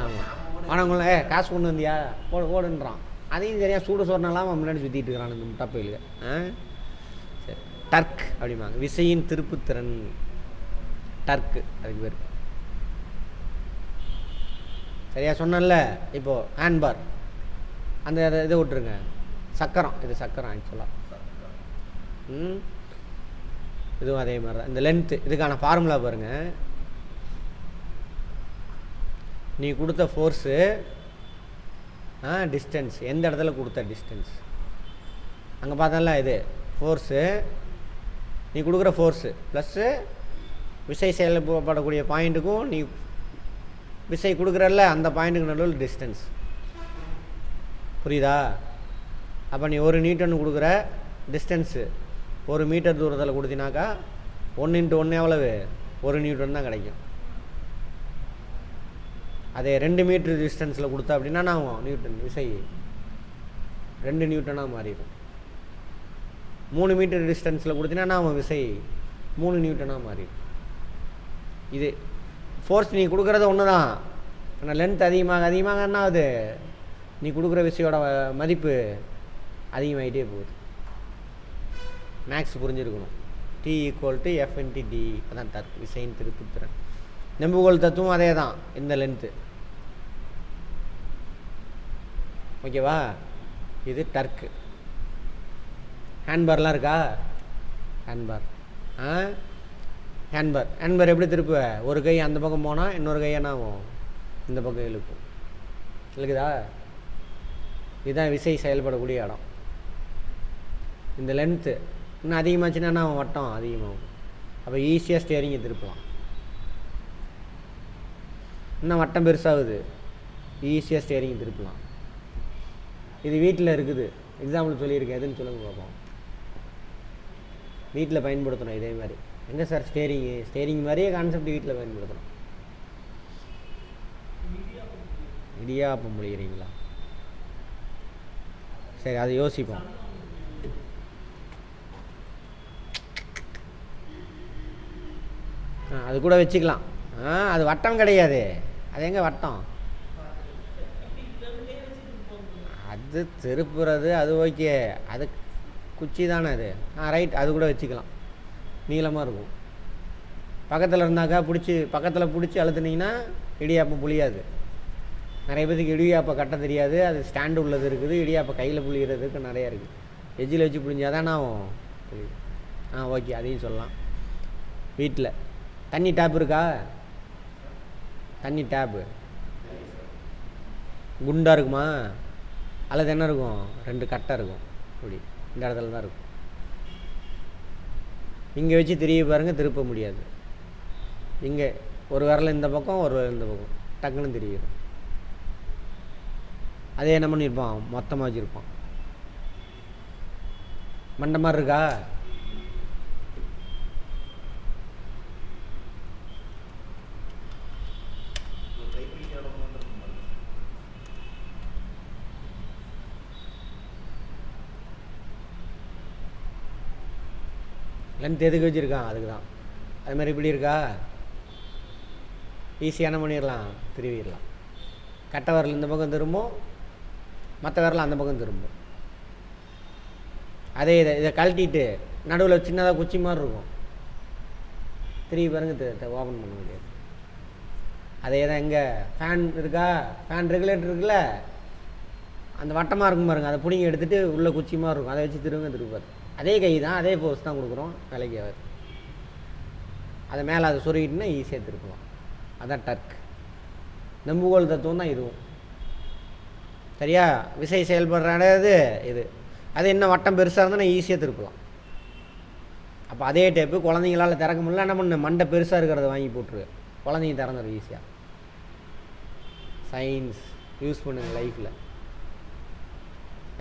ஆமாம். ஆனவங்கள காசு கொண்டு வந்தியா ஓடுன்றான். அதையும் சரியாக சூடு சொன்னாலாம் அவன் முன்னாடி சுற்றிட்டு இருக்கிறான் இந்த முட்டாப்பையில். சரி, டர்க் அப்படிம்பாங்க. விசையின் திருப்புத்திறன் டர்க்கு, அதுக்கு பேர். சரியா சொன்னல. இப்போது ஹேண்ட்பார் அந்த இதை விட்டுருங்க. சக்கரம், இது சக்கரம் ஆக்சுவலாக. இதுவும் அதே மாதிரி தான். இந்த லென்த்து, இதுக்கான ஃபார்முலா பாருங்கள். நீ கொடுத்த ஃபோர்ஸு டிஸ்டன்ஸ், எந்த இடத்துல கொடுத்த டிஸ்டன்ஸ் அங்கே பார்த்தல. இது ஃபோர்ஸு, நீ கொடுக்குற ஃபோர்ஸு ப்ளஸ்ஸு விசை செயல்படக்கூடிய பாயிண்ட்டுக்கும் நீ விசை கொடுக்குறல்ல அந்த பாயிண்ட்டுக்கு நடுவில் டிஸ்டன்ஸ். புரியுதா? அப்போ நீ 1 நியூட்டன் கொடுக்குற டிஸ்டன்ஸு 1 மீட்டர் தூரத்தில் கொடுத்தினாக்கா 1 × 1 எவ்வளவு? 1 நியூட்டன் தான் கிடைக்கும். அதே 2 மீட்டர் டிஸ்டன்ஸில் கொடுத்தா அப்படின்னா நான் நியூட்டன் விசை 2 நியூட்டனாக மாறிடும். 3 மீட்டர் டிஸ்டன்ஸில் கொடுத்தினா நான் விசை 3 நியூட்டனாக மாறிடும். இது ஃபோர்ஸ் நீ கொடுக்குறது ஒன்று தான். ஆனால் லென்த் அதிகமாக என்ன ஆகுது? நீ கொடுக்குற விசையோட மதிப்பு அதிகமாகிட்டே போகுது. மேக்ஸ் புரிஞ்சிருக்கணும். T = F × D, அதான் டர்க், விசையின் திருப்புத்திறன். நெம்புகோல் தத்துவம் அதே தான். இந்த லென்த்து ஓகேவா? இது டர்க்கு. ஹேண்ட்பார்லாம் இருக்கா? ஹேண்ட்பார் எப்படி திருப்புவ? ஒரு கை அந்த பக்கம் போனால் இன்னொரு கை என்ன ஆகும்? இந்த பக்கம் இழுக்கும். இழுக்குதா? இதுதான் விசை செயல்படக்கூடிய இடம். இந்த லென்த்து இன்னும் அதிகமாச்சுன்னா என்ன ஆகும்? வட்டம் அதிகமாகும். அப்போ ஈஸியாக ஸ்டியரிங்கை திருப்பலாம். இன்னும் வட்டம் பெருசாகுது, ஈஸியாக ஸ்டியரிங்கை திருப்பலாம். இது வீட்டில் இருக்குது. எக்ஸாம்பிள் சொல்லியிருக்கேன், எதுன்னு சொல்லுங்க பார்ப்போம். வீட்டில் பயன்படுத்தணும் இதே மாதிரி. எங்கே சார் ஸ்டேரிங் மாதிரியே கான்செப்ட் வீட்டில் பயன்படுத்தணும். இடியாப்பம் முடிகிறீங்களா? சரி, அதை யோசிப்போம். அது கூட வச்சுக்கலாம். அது வட்டம் கிடையாது. அது எங்கே வட்டம்? அது திருப்புறது, அது ஓகே. அது குச்சி தானே அது. ரைட், அது கூட வச்சுக்கலாம். நீளமாக இருக்கும். பக்கத்தில் இருந்தாக்கா பக்கத்தில் பிடிச்சி அழுத்துனீங்கன்னா இடியாப்பம் புளியாது. நிறைய பேருக்கு இடியாப்பம் கட்ட தெரியாது. அது ஸ்டாண்டு உள்ளது இருக்குது. இடியாப்பம் கையில் புளிகிறதுக்கு நிறையா இருக்குது. எஜ்ஜில் வச்சு புளிஞ்சாதான் ஆகும். ஓகே, அதையும் சொல்லலாம். வீட்டில் தண்ணி டேப் இருக்கா? தண்ணி டேப்பு குண்டாக இருக்குமா? அல்லது என்ன இருக்கும்? 2 கட்டை இருக்கும். இப்படி இந்த இடத்துல தான் இருக்கும். இங்கே வச்சு திரும்பி பாருங்கள், திருப்ப முடியாது. இங்கே ஒரு விரல் இந்த பக்கம், ஒரு விரல் இந்த பக்கம், டக்குன்னு திரும்பிடும். அதே என்ன பண்ணியிருப்பான்? மொத்தமாக வச்சுருப்பான். மண்டை மாதிரி இருக்கா? லென்த் எதுக்கு வச்சுருக்கான்? அதுக்கு தான். அது மாதிரி இப்படி இருக்கா? ஈஸியான பண்ணிடலாம், திருவிடலாம். கட்டை விரல் இந்த பக்கம் திரும்பும், மற்ற விரல் அந்த பக்கம் திரும்பும். அதே இதை கழட்டிட்டு நடுவில் சின்னதாக குச்சி மாதிரி இருக்கும். திரும்பி பாருங்க, ஓப்பன் பண்ண முடியாது. அதே தான். எங்கே ஃபேன் இருக்கா? ஃபேன் ரெகுலேட்டர் இருக்குல்ல, அந்த வட்டமாக இருக்கும் பாருங்கள். அதை பிடிங்கி எடுத்துகிட்டு உள்ள குச்சி மாதிரி இருக்கும். அதை வச்சு திருப்பாரு. அதே கை தான், அதே ஃபோர்ஸ் தான் கொடுக்குறோம், வேலைக்கு ஆகாது. அதை மேலே அதை சொருகிட்டுனா ஈஸியாக திருப்பலாம். அதான் டர்க். நெம்புகோல் தத்துவம் தான் இதுவும். சரியா? விசை செயல்படுறது இது. அது என்ன வட்டம் பெருசாக இருந்தால் நான் ஈஸியாக திருப்பலாம். அப்போ அதே டேப்பு குழந்தைங்களால் திறக்க முடியல, என்ன பண்ணு? மண்டை பெருசாக இருக்கிறத வாங்கி போட்டுரு, குழந்தைங்க திறந்துடும் ஈஸியாக. சயின்ஸ் யூஸ் பண்ணுங்க லைஃப்பில்.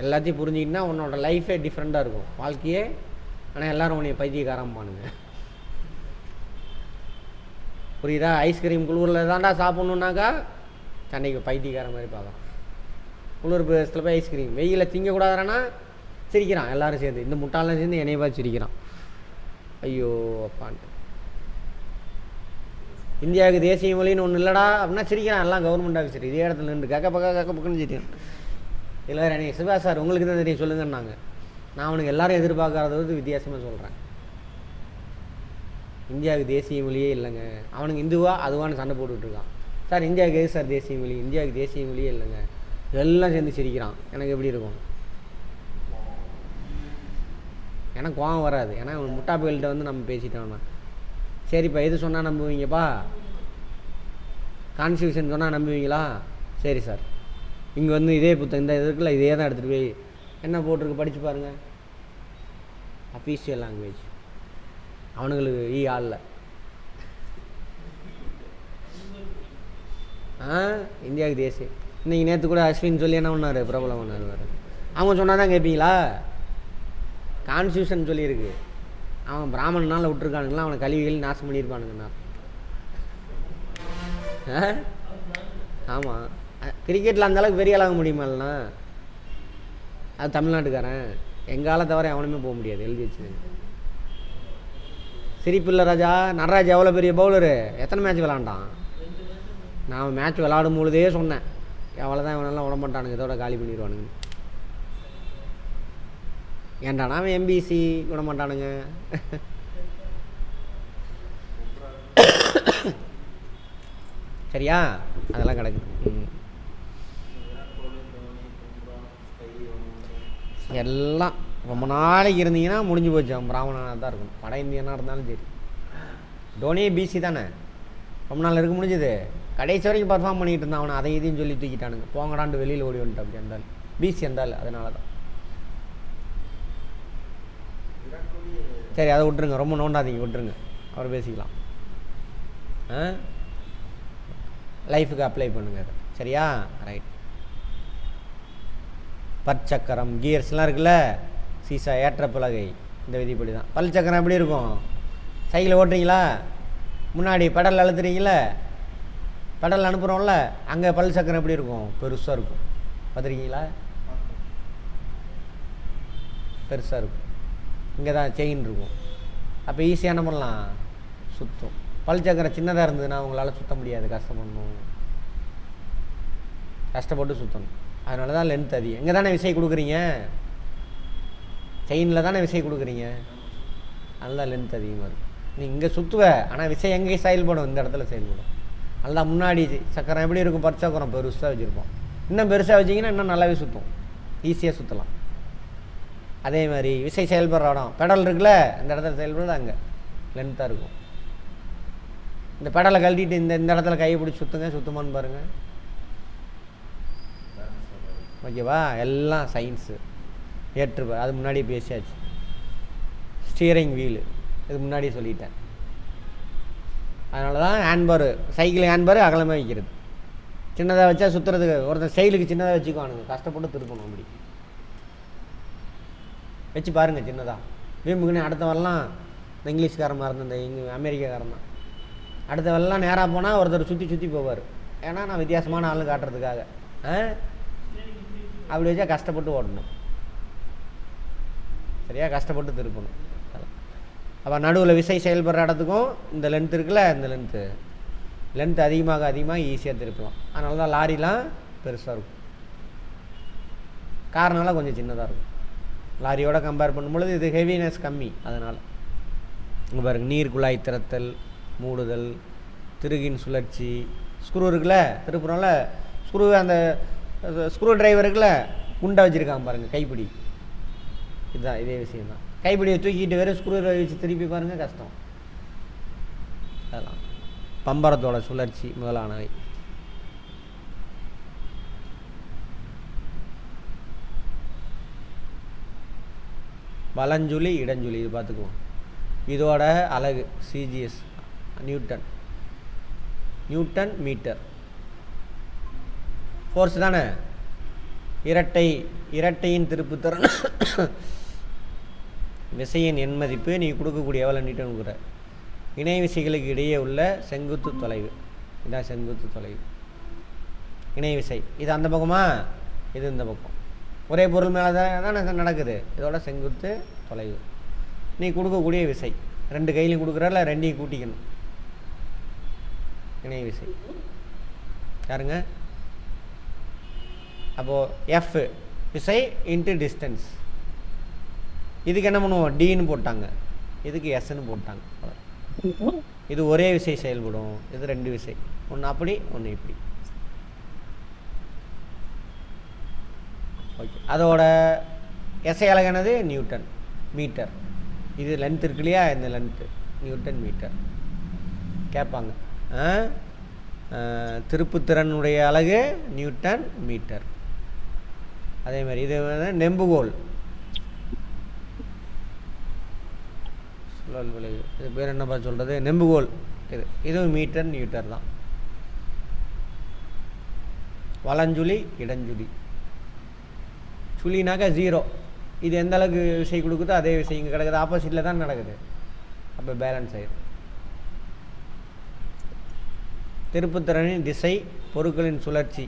எல்லாத்தையும் புரிஞ்சிக்கிட்டா உன்னோட லைஃபே டிஃப்ரெண்ட்டாக இருக்கும், வாழ்க்கையே. ஆனால் எல்லோரும் உன்னைய பைத்தியக்காரம் பண்ணுங்க. புரியுதா? ஐஸ்கிரீம் குளிரில் தான்டா சாப்பிட்ணுன்னாக்கா சண்டைக்கு பைத்தியக்கார மாதிரி பார்க்கலாம். குளிர் பிரதேசத்தில் போய் ஐஸ்கிரீம், வெயிலில் திங்கக்கூடாதுன்னா சிரிக்கிறான். எல்லோரும் சேர்ந்து, இந்த முட்டாளெலாம் சேர்ந்து என்னைய பார்த்து சிரிக்கிறான். ஐயோ அப்பான்ட்டு. இந்தியாவுக்கு தேசிய மொழின்னு ஒன்று இல்லைடா அப்படின்னா சிரிக்கிறான் எல்லாம் கவர்மெண்ட் ஆஃபீஸர் இதே இடத்துல நின்று கக்க பக்கம்னு சிரிக்கிறான். இல்லை எனக்கு சிவா சார் உங்களுக்கு தான் தெரியும் சொல்லுங்கன்னாங்க. நான் அவனுக்கு எல்லாரும் எதிர்பார்க்காதது வித்தியாசமாக சொல்கிறேன். இந்தியாவுக்கு தேசிய மொழியே இல்லைங்க, அவனுக்கு இந்துவா அதுவான்னு சண்டை போட்டுட்ருக்கான். சார் இந்தியாவுக்கு எது சார் தேசிய மொழி, இந்தியாவுக்கு தேசிய மொழியே இல்லைங்க, எல்லாம் சேர்ந்து சிரிக்கிறான். எனக்கு எப்படி இருக்கும்? எனக்கு கோவம் வராது, ஏன்னா முட்டாப்பைகள்கிட்ட வந்து நம்ம பேசிட்டோம்னா. சரிப்பா எது சொன்னால் நம்புவீங்கப்பா, கான்ஸ்டியூஷன் சொன்னால் நம்புவீங்களா? சரி சார், இங்கே வந்து இதே புத்தகம் இந்த இதுக்குள்ள இதே தான் எடுத்துகிட்டு போய் என்ன போட்டிருக்கு படித்து பாருங்கள். அஃபீஷியல் லாங்குவேஜ் அவனுங்களுக்கு ஆளில் இந்தியாவுக்கு தேசியம். இன்றைக்கி நேற்று கூட அஸ்வின் சொல்லி என்ன பண்ணார், பிரபலம் பண்ணார். வேறு அவங்க சொன்னால் தான் கேட்பீங்களா? கான்ஸ்டியூஷன் சொல்லியிருக்கு, அவன் பிராமணனால் விட்டுருக்கானுங்களா, அவனை கல்விகள் நாசம் பண்ணியிருப்பானுங்கண்ணா. ஆமாம், கிரிக்கெட்டில் அந்தளவுக்கு பெரிய ஆளாக முடியுமா? இல்லைண்ணா அது தமிழ்நாட்டுக்காரன், எங்கால தவிர எவனுமே போக முடியாது, எழுதி வச்சு. சிரிப்பில்லை ராஜா, நடராஜ் எவ்வளோ பெரிய பவுலரு, எத்தனை மேட்ச் விளாண்டான். நான் மேட்ச் விளாடும் பொழுதே சொன்னேன், எவ்வளோதான் இவனெல்லாம் விட மாட்டானுங்க, இதோட காலி பண்ணிடுவானுங்க. ஏன்டானா அவன் எம்பிசி விட மாட்டானுங்க. சரியா, அதெல்லாம் கிடக்குது. எல்லாம் ரொம்ப நாளைக்கு இருந்தீங்கன்னா முடிஞ்சு போச்சு, அவன் பிராமணனாக தான் இருக்கணும். வட இந்தியனாக இருந்தாலும் சரி. டோனியே பிசி தானே, ரொம்ப நாள் இருக்க முடிஞ்சுது. கடைசி வரைக்கும் பர்ஃபார்ம் பண்ணிகிட்டு இருந்தான். அவனை அதை இதையும் சொல்லி தூக்கிட்டானுங்க, போங்கடான்ட்டு வெளியில் ஓடி வந்துட்டு. அப்படி இருந்தாலும் பிசி இருந்தாலும் அதனால தான். சரி அதை விட்டுருங்க, ரொம்ப நோண்டாதீங்க, விட்டுருங்க, அவர் பேசிக்கலாம். லைஃபுக்கு அப்ளை பண்ணுங்க அதை. சரியா, ரைட். பற்சக்கரம் கியர்ஸ்லாம் இருக்குல்ல, சீசா ஏற்ற பலகை, இந்த விதிப்படி தான். பல் சக்கரம் எப்படி இருக்கும்? சைக்கிள் ஓட்டுறீங்களா, முன்னாடி பெடல் அழுத்துறீங்கள, பெடல் அனுப்புகிறோம்ல, அங்கே பல் சக்கரம் எப்படி இருக்கும்? பெருசாக இருக்கும். பார்த்துருக்கீங்களா? பெருசாக இருக்கும். இங்கே தான் செயின் இருக்கும். அப்போ ஈஸியாக என்ன பண்ணலாம், சுத்தம். பல் சக்கரம் சின்னதாக இருந்ததுன்னா உங்களால் சுத்த முடியாது, கஷ்டப்படணும், கஷ்டப்பட்டு சுற்றணும். அதனால தான் லென்த் அதிகம். இங்கே தானே விசை கொடுக்குறீங்க, செயினில் தானே விசை கொடுக்குறீங்க, அதனால் லென்த் அதிகமாக இருக்கும். நீ இங்கே சுற்றுவ, ஆனால் விசை எங்கே செயல்படும், இந்த இடத்துல செயல்படும். அதெல்லாம் முன்னாடி சக்கரம் எப்படி இருக்கும், பற்சக்கரம் பெருசாக வச்சுருப்போம். இன்னும் பெருசாக வச்சிங்கன்னா இன்னும் நல்லாவே சுற்றும், ஈஸியாக சுற்றலாம். அதே மாதிரி விசை செயல்படுற இடம், பெடல் இருக்குல்ல, இந்த இடத்துல செயல்படுறது அங்கே லென்த்தாக இருக்கும். இந்த பெடலை கழட்டிட்டு இந்த இடத்துல கையை பிடிச்சி சுற்றுங்க, சுத்தமானு பாருங்கள். ஓகேவா? எல்லாம் சயின்ஸு ஏற்றுப்ப, அது முன்னாடியே பேசியாச்சு. ஸ்டீரிங் வீலு இது முன்னாடியே சொல்லிட்டேன். அதனால தான் ஹேண்ட்பாரு, சைக்கிள் ஹேண்ட்பாரு அகலமாக வைக்கிறது. சின்னதாக வச்சா சுற்றுறதுக்கு, ஒருத்தர் ஸ்டைலுக்கு சின்னதாக வச்சுக்குவானுங்க, கஷ்டப்பட்டு திருப்பணும். அப்படி வச்சு பாருங்கள் சின்னதாக. வீம்புக்குன்னு அடுத்த வரலாம் இந்த இங்கிலீஷ்காரன் இருந்த இந்த அமெரிக்காக்காரன் தான். அடுத்த வரலாம் நேராக போனால் ஒருத்தர் சுற்றி சுற்றி போவார், ஏன்னா நான் வித்தியாசமான ஆள் காட்டுறதுக்காக. அப்படி வச்சா கஷ்டப்பட்டு ஓடணும். சரியா, கஷ்டப்பட்டு திருப்பணும். அப்போ நடுவில் விசை செயல்படுற இடத்துக்கும் இந்த லென்த் இருக்குல்ல, இந்த லென்த் அதிகமாக ஈஸியாக திருப்பலாம். அதனால தான் லாரிலாம் பெருசாக இருக்கும், காரணம்லாம் கொஞ்சம் சின்னதாக இருக்கும். லாரியோட கம்பேர் பண்ணும்பொழுது இது ஹெவினஸ் கம்மி. அதனால் இங்கே பாருங்கள், நீர் குழாய் திறத்தல், மூடுதல், திருகின் சுழற்சி, ஸ்க்ரூ இருக்குல்ல, திருப்புறோம்ல ஸ்க்ரூ, அந்த ஸ்க்ரூ டிரைவர் இருக்குல்ல, குண்டை வச்சுருக்காங்க பாருங்கள், கைப்பிடி. இதுதான் இதே விஷயந்தான். கைப்பிடியை தூக்கிட்டு வேறு ஸ்க்ரூ வச்சு திருப்பி பாருங்கள், கஷ்டம். அதெல்லாம் பம்பரத்தோட சுழற்சி முதலானவை. வலஞ்சுழி இடஞ்சுழி, இது பார்த்துக்குவோம். இதோட அலகு சிஜிஎஸ், நியூட்டன் மீட்டர். ஃபோர்ஸ் தானே. இரட்டையின் திருப்புத்திறன் விசையின் எண் மதிப்பு நீ கொடுக்கக்கூடிய எவ்வளோ நீட்டன் கொடுக்குற. இணை விசைகளுக்கு இடையே உள்ள செங்குத்து தொலைவு, இதான் செங்குத்து தொலைவு. இணை விசை இது அந்த பக்கமா, இது இந்த பக்கம், ஒரே பொருள் மேலே தான் நடக்குது. இதோட செங்குத்து தொலைவு நீ கொடுக்கக்கூடிய விசை. ரெண்டு கையிலையும் கொடுக்குறல, ரெண்டையும் கூட்டிக்கணும். இணை விசை. யாருங்க? அப்போது எஃப் விசை இன்ட்டு டிஸ்டன்ஸ். இதுக்கு என்ன பண்ணுவோம்? டின்னு போட்டாங்க, இதுக்கு எஸ்ன்னு போட்டாங்க. இது ஒரே விசை செயல்படும், இது ரெண்டு விசை, ஒன்று அப்படி ஒன்று இப்படி. ஓகே, அதோட எஸ்ஐ அலகானது நியூட்டன் மீட்டர். இது லென்த் இருக்கு இல்லையா, இந்த லென்த்து நியூட்டன் மீட்டர். கேட்பாங்க திருப்புத்திறனுடைய அலகு நியூட்டன் மீட்டர். அதே மாதிரி இது வந்து நெம்புகோல், இது பேர் என்னப்பா சொல்கிறது, நெம்புகோல். இதுவும் மீட்டர் நியூட்டர் தான். வலஞ்சுழி இடஞ்சுழி. சுழினாக்கா 0. இது எந்த அளவுக்கு விசை கொடுக்குதோ அதே விசை இங்கே கிடக்குது, ஆப்போசிட்டில் தான் நடக்குது. அப்போ பேலன்ஸ் ஆயிடும். திருப்புத்திறனின் திசை பொருட்களின் சுழற்சி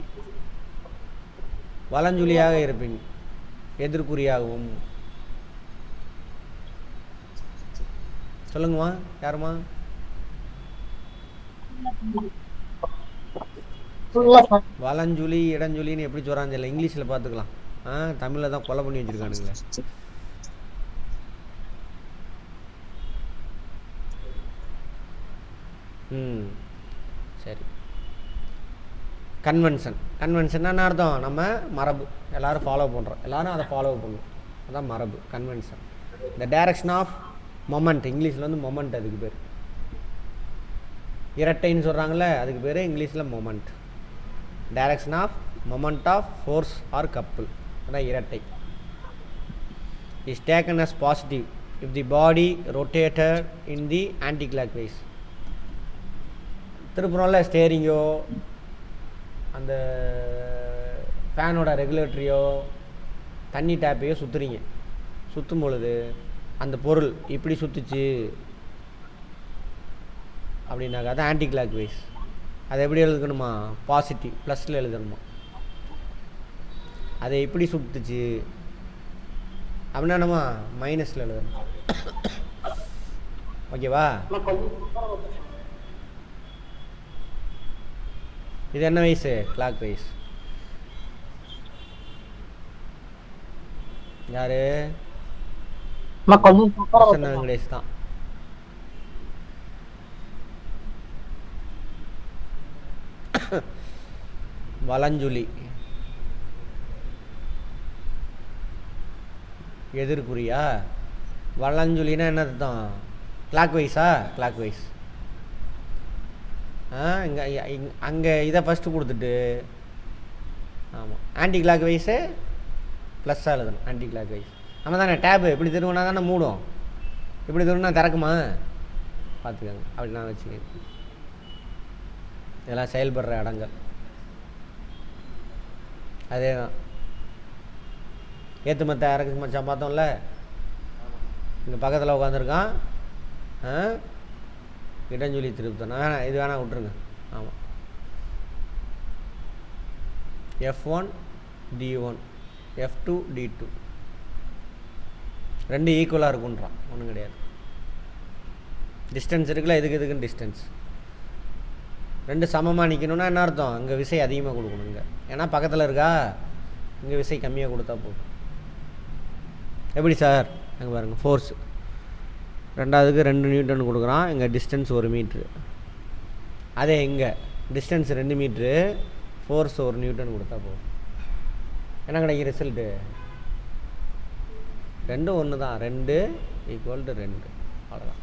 வலஞ்சுழியாக இருப்பின் எதிர்குறியாகவும். சொல்லுங்கம்மா, யாருமா? வலஞ்சுழி இடஞ்சுழின்னு எப்படி சொல்கிறான்னு தெரியல, இங்கிலீஷில் பார்த்துக்கலாம். தமிழில் தான் கொலை பண்ணி வச்சுருக்கானுங்களே. சரி. கன்வென்ஷன் என்ன அர்த்தம்? நம்ம மரபு எல்லோரும் ஃபாலோ பண்ணுறோம், எல்லோரும் அதை ஃபாலோ பண்ணுவோம், அதான் மரபு, கன்வென்ஷன். இந்த டைரக்ஷன் ஆஃப் மொமெண்ட், இங்கிலீஷில் வந்து மொமெண்ட், அதுக்கு பேர் இரட்டைன்னு சொல்கிறாங்களே, அதுக்கு பேர் இங்கிலீஷில் moment. Direction of moment of force are couple, அதான் இரட்டை. Is taken as positive if the body rotated in the anticlockwise. திருப்புறம்ல ஸ்டேரிங்கோ அந்த ஃபேனோட ரெகுலேட்டரியோ தண்ணி டேப்பையோ சுற்றுறீங்க, சுற்றும் பொழுது அந்த பொருள் இப்படி சுற்றுச்சு அப்படின்னாக்கா அது ஆன்டி கிளாக் வைஸ். அதை எப்படி எழுதுக்கணுமா? பாசிட்டிவ் ப்ளஸில் எழுதணுமா. அதை இப்படி சுற்றுச்சு அப்படின்னா நம்ம மைனஸில் எழுதணும். ஓகேவா? இது என்ன வயசு? Clockwise. யாரு? வெங்கடேஷ் தான். வலஞ்சுழி எதிர்குறியா? வலஞ்சுழினா என்ன அர்த்தம்? கிளாக் வைஸா? Clockwise. இங்கே அங்கே இதை ஃபஸ்ட்டு கொடுத்துட்டு, ஆமாம், ஆன்டி கிளாக் வைஸு ப்ளஸ்ஸாக எழுதணும். Anticlockwise. நம்ம தானே டேப்பு இப்படி திரும்பினா தானே மூடும், இப்படி திரும்பினா திறக்குமா? பார்த்துக்கோங்க, அப்படி நான் வச்சுக்கேன். இதெல்லாம் செயல்படுற இடங்கள் அதே தான். ஏற்று மத்த இறக்கு மச்சான் பார்த்தோம்ல, இங்கே பக்கத்தில் உட்காந்துருக்கான். இடஞ்சொலி திருப்தம் வேணாம், இது வேணாம், விட்ருங்க. ஆமாம், F1 D1 F2 D2 ரெண்டு ஈக்குவலாக இருக்குன்றான், ஒன்றும் கிடையாது. டிஸ்டன்ஸ் இருக்குல்ல, இதுக்குன்னு டிஸ்டன்ஸ் ரெண்டு சமமாக நிற்கணுன்னா என்ன அர்த்தம்? இங்கே விசை அதிகமாக கொடுக்கணும் இங்கே, ஏன்னா பக்கத்தில் இருக்கா, இங்கே விசை கம்மியாக கொடுத்தா போதும். எப்படி சார்? அங்கே பாருங்கள், ஃபோர்ஸு ரெண்டாவதுக்கு 2 நியூட்டன் கொடுக்குறான், இங்கே டிஸ்டன்ஸ் 1 மீட்ரு. அதே இங்கே டிஸ்டன்ஸ் 2 மீட்ரு, ஃபோர்ஸ் 1 நியூட்டன் கொடுத்தா போதும். என்ன கிடைக்கும் ரிசல்ட்டு? ரெண்டும் ஒன்று தான், 2 = 2. அவ்வளோதான்.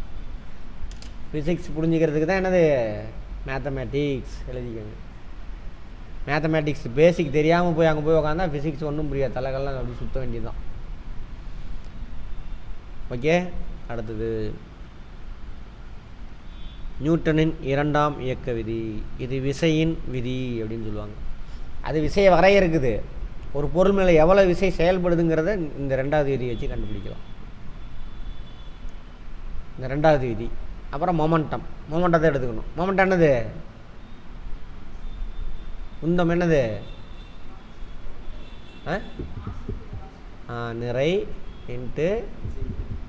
ஃபிசிக்ஸ் புரிஞ்சுக்கிறதுக்கு தான் என்னது மேத்தமேட்டிக்ஸ் எழுதிக்கோங்க. மேத்தமேட்டிக்ஸ் பேசிக் தெரியாமல் போய் அங்கே போய் உக்காந்தா ஃபிசிக்ஸ் ஒன்றும் புரியாது, தலைகள்லாம் அப்படி சுற்ற வேண்டியது தான். ஓகே, அடுத்தது நியூட்டனின் 2ஆம் இயக்க விதி. இது விசையின் விதி அப்படின்னு சொல்லுவாங்க. அது விசையை வரையறுக்குது. ஒரு பொருள் மேலே எவ்வளோ விசை செயல்படுதுங்கிறத இந்த 2வது விதியை வச்சு கண்டுபிடிக்கலாம். இந்த 2வது விதி. அப்புறம் மொமெண்டத்தை எடுத்துக்கணும். மொமெண்டம் என்னது? உந்தம் என்னது? நிறை இன்ட்டு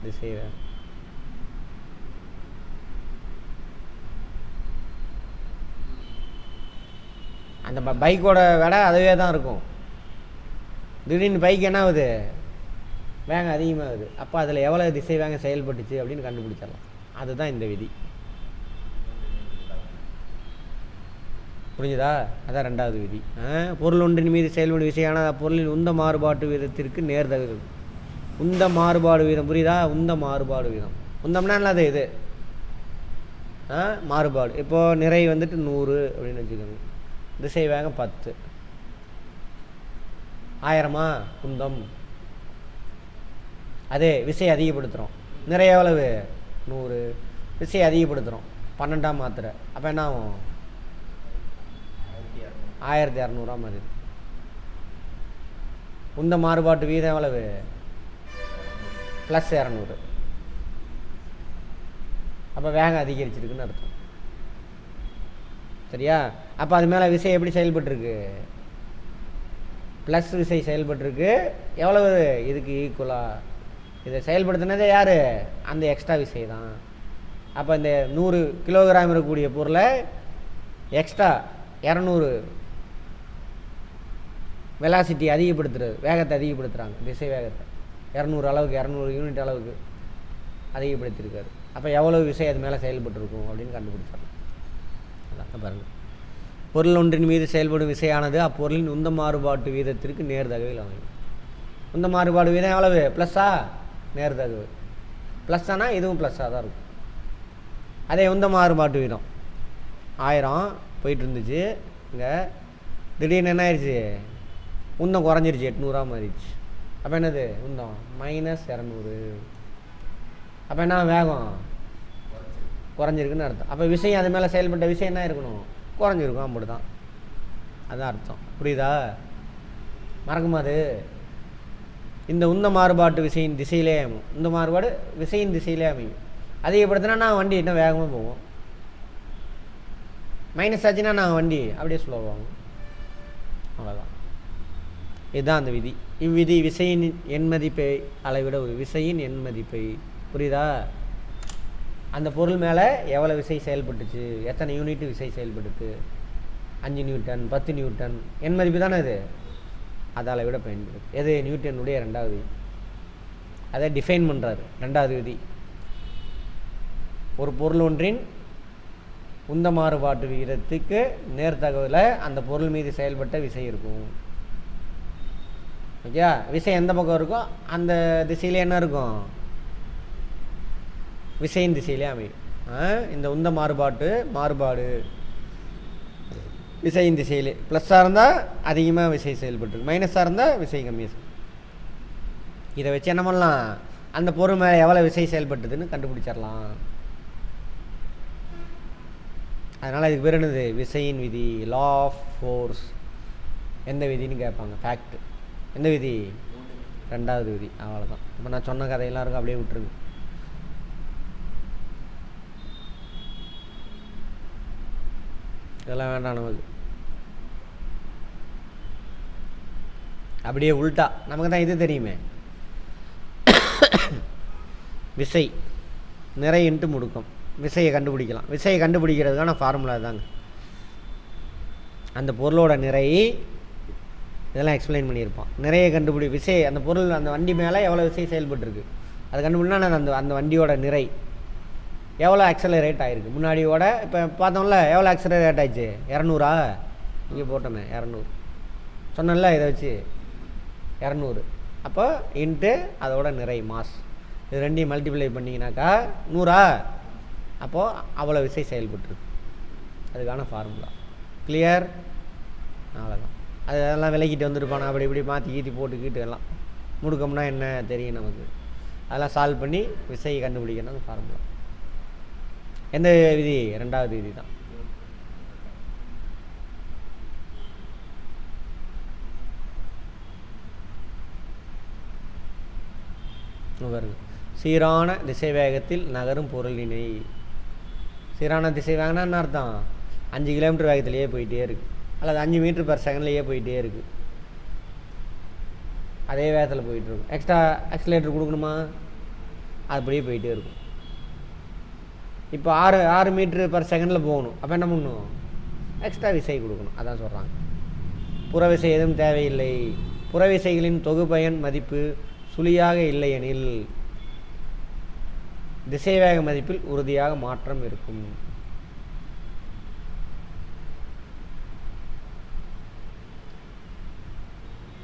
திசை. அந்த பைக்கோட விலை அதுவே தான் இருக்கும். திடீர்னு பைக் என்ன ஆகுது, வேகம் அதிகமாகுது. அப்போ அதில் எவ்வளோ திசை வேகம் செயல்பட்டுச்சு அப்படின்னு கண்டுபிடிச்சிடலாம். அதுதான் இந்த விதி. புரிஞ்சுதா? அதான் ரெண்டாவது விதி. பொருள் ஒன்றின் மீது செயல்படும் விசையான பொருளின் உந்த மாறுபாட்டு வீதத்திற்கு நேர்தகவு. உந்த மாறுபாடு வீதம் புரியுதா? உந்த மாறுபாடு வீதம். உந்தம்னா என்னது? இது மாறுபாடு. இப்போது நிறை வந்துட்டு 100 அப்படின்னு வச்சுக்கோங்க. திசை வேகம் 10. 1000 உந்தம். அதே விசை அதிகப்படுத்துகிறோம். நிறை எவ்வளவு? 100. விசை அதிகப்படுத்துகிறோம் 12 மாத்திரை. அப்போ என்ன ஆகும்? 1200 மாதிரி. உந்த மாறுபாட்டு வீதம் எவ்வளவு? +200. அப்போ வேகம் அதிகரிச்சிருக்குன்னு அர்த்தம். சரியா? அப்போ அது மேலே விசை எப்படி செயல்பட்டுருக்கு? ப்ளஸ் விசை செயல்பட்டுருக்கு. எவ்வளவு? இதுக்கு ஈக்குவலாக. இதை செயல்படுத்தினதே யார்? அந்த எக்ஸ்ட்ரா விசை தான். அப்போ இந்த 100 கிலோகிராம் இருக்கக்கூடிய பொருளை எக்ஸ்ட்ரா 200 வெலாசிட்டி அதிகப்படுத்துறது, வேகத்தை அதிகப்படுத்துகிறாங்க. திசை வேகத்தை 200 அளவுக்கு, 200 யூனிட் அளவுக்கு அதிகப்படுத்தியிருக்காரு. அப்போ எவ்வளோ விசை அது மேலே செயல்பட்டுருக்கும் அப்படின்னு கண்டுபிடிச்சாங்க. அதான் பாருங்கள். பொருள் ஒன்றின் மீது செயல்படும் விசையானது அப்பொருளின் உந்த மாறுபாட்டு வீதத்திற்கு நேர்தகவில் அமையும். உந்த மாறுபாடு வீதம் எவ்வளவு? ப்ளஸ்ஸா? நேர்தகவு. ப்ளஸ்ஸானா இதுவும் ப்ளஸ்ஸாக தான் இருக்கும். அதே உந்த மாறுபாட்டு வீதம் 1000 போயிட்டு இருந்துச்சு. இங்கே திடீர்னு என்ன ஆயிடுச்சு? உந்தம் குறைஞ்சிருச்சு, 800 மாறிடுச்சு. அப்போ என்னது? உந்தம் -200. அப்போ என்ன? வேகம் குறைஞ்சிருக்குன்னு அர்த்தம். அப்போ விசையும் அது மேலே செயல்பட்ட விசை என்ன இருக்கணும்? குறைஞ்சிருக்கும். அப்படி தான், அதுதான் அர்த்தம். புரியுதா? மறக்குமா அது? இந்த உந்த மாறுபாட்டு விசையின் திசையிலே அமையும். இந்த மாறுபாடு விசையின் திசையிலே அமையும். அதிகப்படுத்தினா நான் வண்டி இன்னும் வேகமாக போவோம். மைனஸ் ஆச்சுன்னா நான் வண்டி அப்படியே ஸ்லோவாகும். ஆகும். அவ்வளோதான். இதுதான் அந்த விதி. இவ்விதி விசையின் எண் மதிப்பை அளவிட ஒரு விசையின் எண் மதிப்பை. புரியுதா? அந்த பொருள் மேலே எவ்வளோ விசை செயல்பட்டுச்சு, எத்தனை யூனிட் விசை செயல்பட்டுச்சு, 5 நியூட்டன் 10 நியூட்டன், எண் மதிப்பு தானே இது. அதை அளவிட பயன்படுது. எது? நியூட்டனுடைய ரெண்டாவது விதி. அதை டிஃபைன் பண்ணுறாரு. ரெண்டாவது விதி, ஒரு பொருள் ஒன்றின் உந்த மாறுபாட்டு விகிதத்துக்கு நேர்தகவில் அந்த பொருள் மீது செயல்பட்ட விசை இருக்கும். ஓகே? விசை எந்த பக்கம் இருக்கோ அந்த திசையிலே என்ன இருக்கும்? விசையின் திசையிலே அமையும். இந்த உந்த மாறுபாடு விசையின் திசையிலே. ப்ளஸ்ஸாக இருந்தால் அதிகமாக விசை செயல்பட்டுருக்கு, மைனஸாக இருந்தால் விசை கம்மியாக. இதை வச்சு என்ன பண்ணலாம்? அந்த பொருள் மேலே எவ்வளோ விசை செயல்பட்டுதுன்னு கண்டுபிடிச்சிடலாம். அதனால் இதுக்கு பேர் என்னது? விசையின் விதி, லா ஆஃப் ஃபோர்ஸ். எந்த விதின்னு கேட்பாங்க. ஃபேக்ட். எந்த விதி? ரெண்டாவது விதி. அவ்வளோதான். இப்போ நான் சொன்ன கதையெல்லாம் இருக்கும், அப்படியே விட்டுருங்க. இதெல்லாம் வேண்டாம் நமக்கு. அப்படியே உல்ட்டா நமக்கு தான் இது தெரியுமே. விசை நிறை இன்ட்டு முடுக்கம். விசையை கண்டுபிடிக்கலாம். விசையை கண்டுபிடிக்கிறதுக்கான ஃபார்முலா தாங்க. அந்த பொருளோட நிறை இதெல்லாம் எக்ஸ்பிளைன் பண்ணியிருப்பான். நிறைய விசை அந்த பொருள் அந்த வண்டி மேலே எவ்வளோ விசை செயல்பட்டுருக்கு அது கண்டுபிடினா அந்த வண்டியோட நிறை எவ்வளோ ஆக்சலரேட் ஆகிருக்கு முன்னாடியோட. இப்போ பார்த்தோம்ல எவ்வளோ ஆக்சலரேட் ஆயிடுச்சு? 200. இங்கே போட்டோமே 200 சொன்னல, இதை வச்சு 200. அப்போ இன்ட்டு அதோட நிறை மாஸ், இது ரெண்டையும் மல்டிப்ளை பண்ணிங்கனாக்கா 100. அப்போது அவ்வளோ விசை செயல்பட்டுருக்கு. அதுக்கான ஃபார்முலா கிளியர். அவ்வளோதான். அதெல்லாம் விலகிட்டு வந்துருப்பானா, அப்படி இப்படி மாற்றி கீத்தி போட்டுக்கிட்டு எல்லாம் முடுக்கம்னா என்ன தெரியும் நமக்கு. அதெல்லாம் சால்வ் பண்ணி விசையை கண்டுபிடிக்கணும் ஃபார்முலா. எந்த விதி? ரெண்டாவது விதி தான். வருது. சீரான திசை வேகத்தில் நகரும் பொருளினை. சீரான திசை வேகம்னா என்ன அர்த்தம்? 5 கிலோமீட்டர் வேகத்திலேயே போயிட்டே இருக்குது, அல்லது 5 மீட்டர் பர் செகண்ட்லேயே போயிட்டே இருக்குது. அதே வேகத்தில் போயிட்டுருக்கும். எக்ஸ்ட்ரா ஆக்சிலேட்டர் கொடுக்கணுமா? அப்படியே போயிட்டே இருக்கும். இப்போ 6 மீட்ரு பர் செகண்டில் போகணும். அப்போ என்ன பண்ணணும்? எக்ஸ்ட்ரா விசை கொடுக்கணும். அதான் சொல்கிறாங்க. புறவிசை எதுவும் தேவையில்லை. புறவிசைகளின் தொகுபயன் மதிப்பு சுழியாக இல்லையெனில் திசைவேக மதிப்பில் உறுதியாக மாற்றம் இருக்கும்.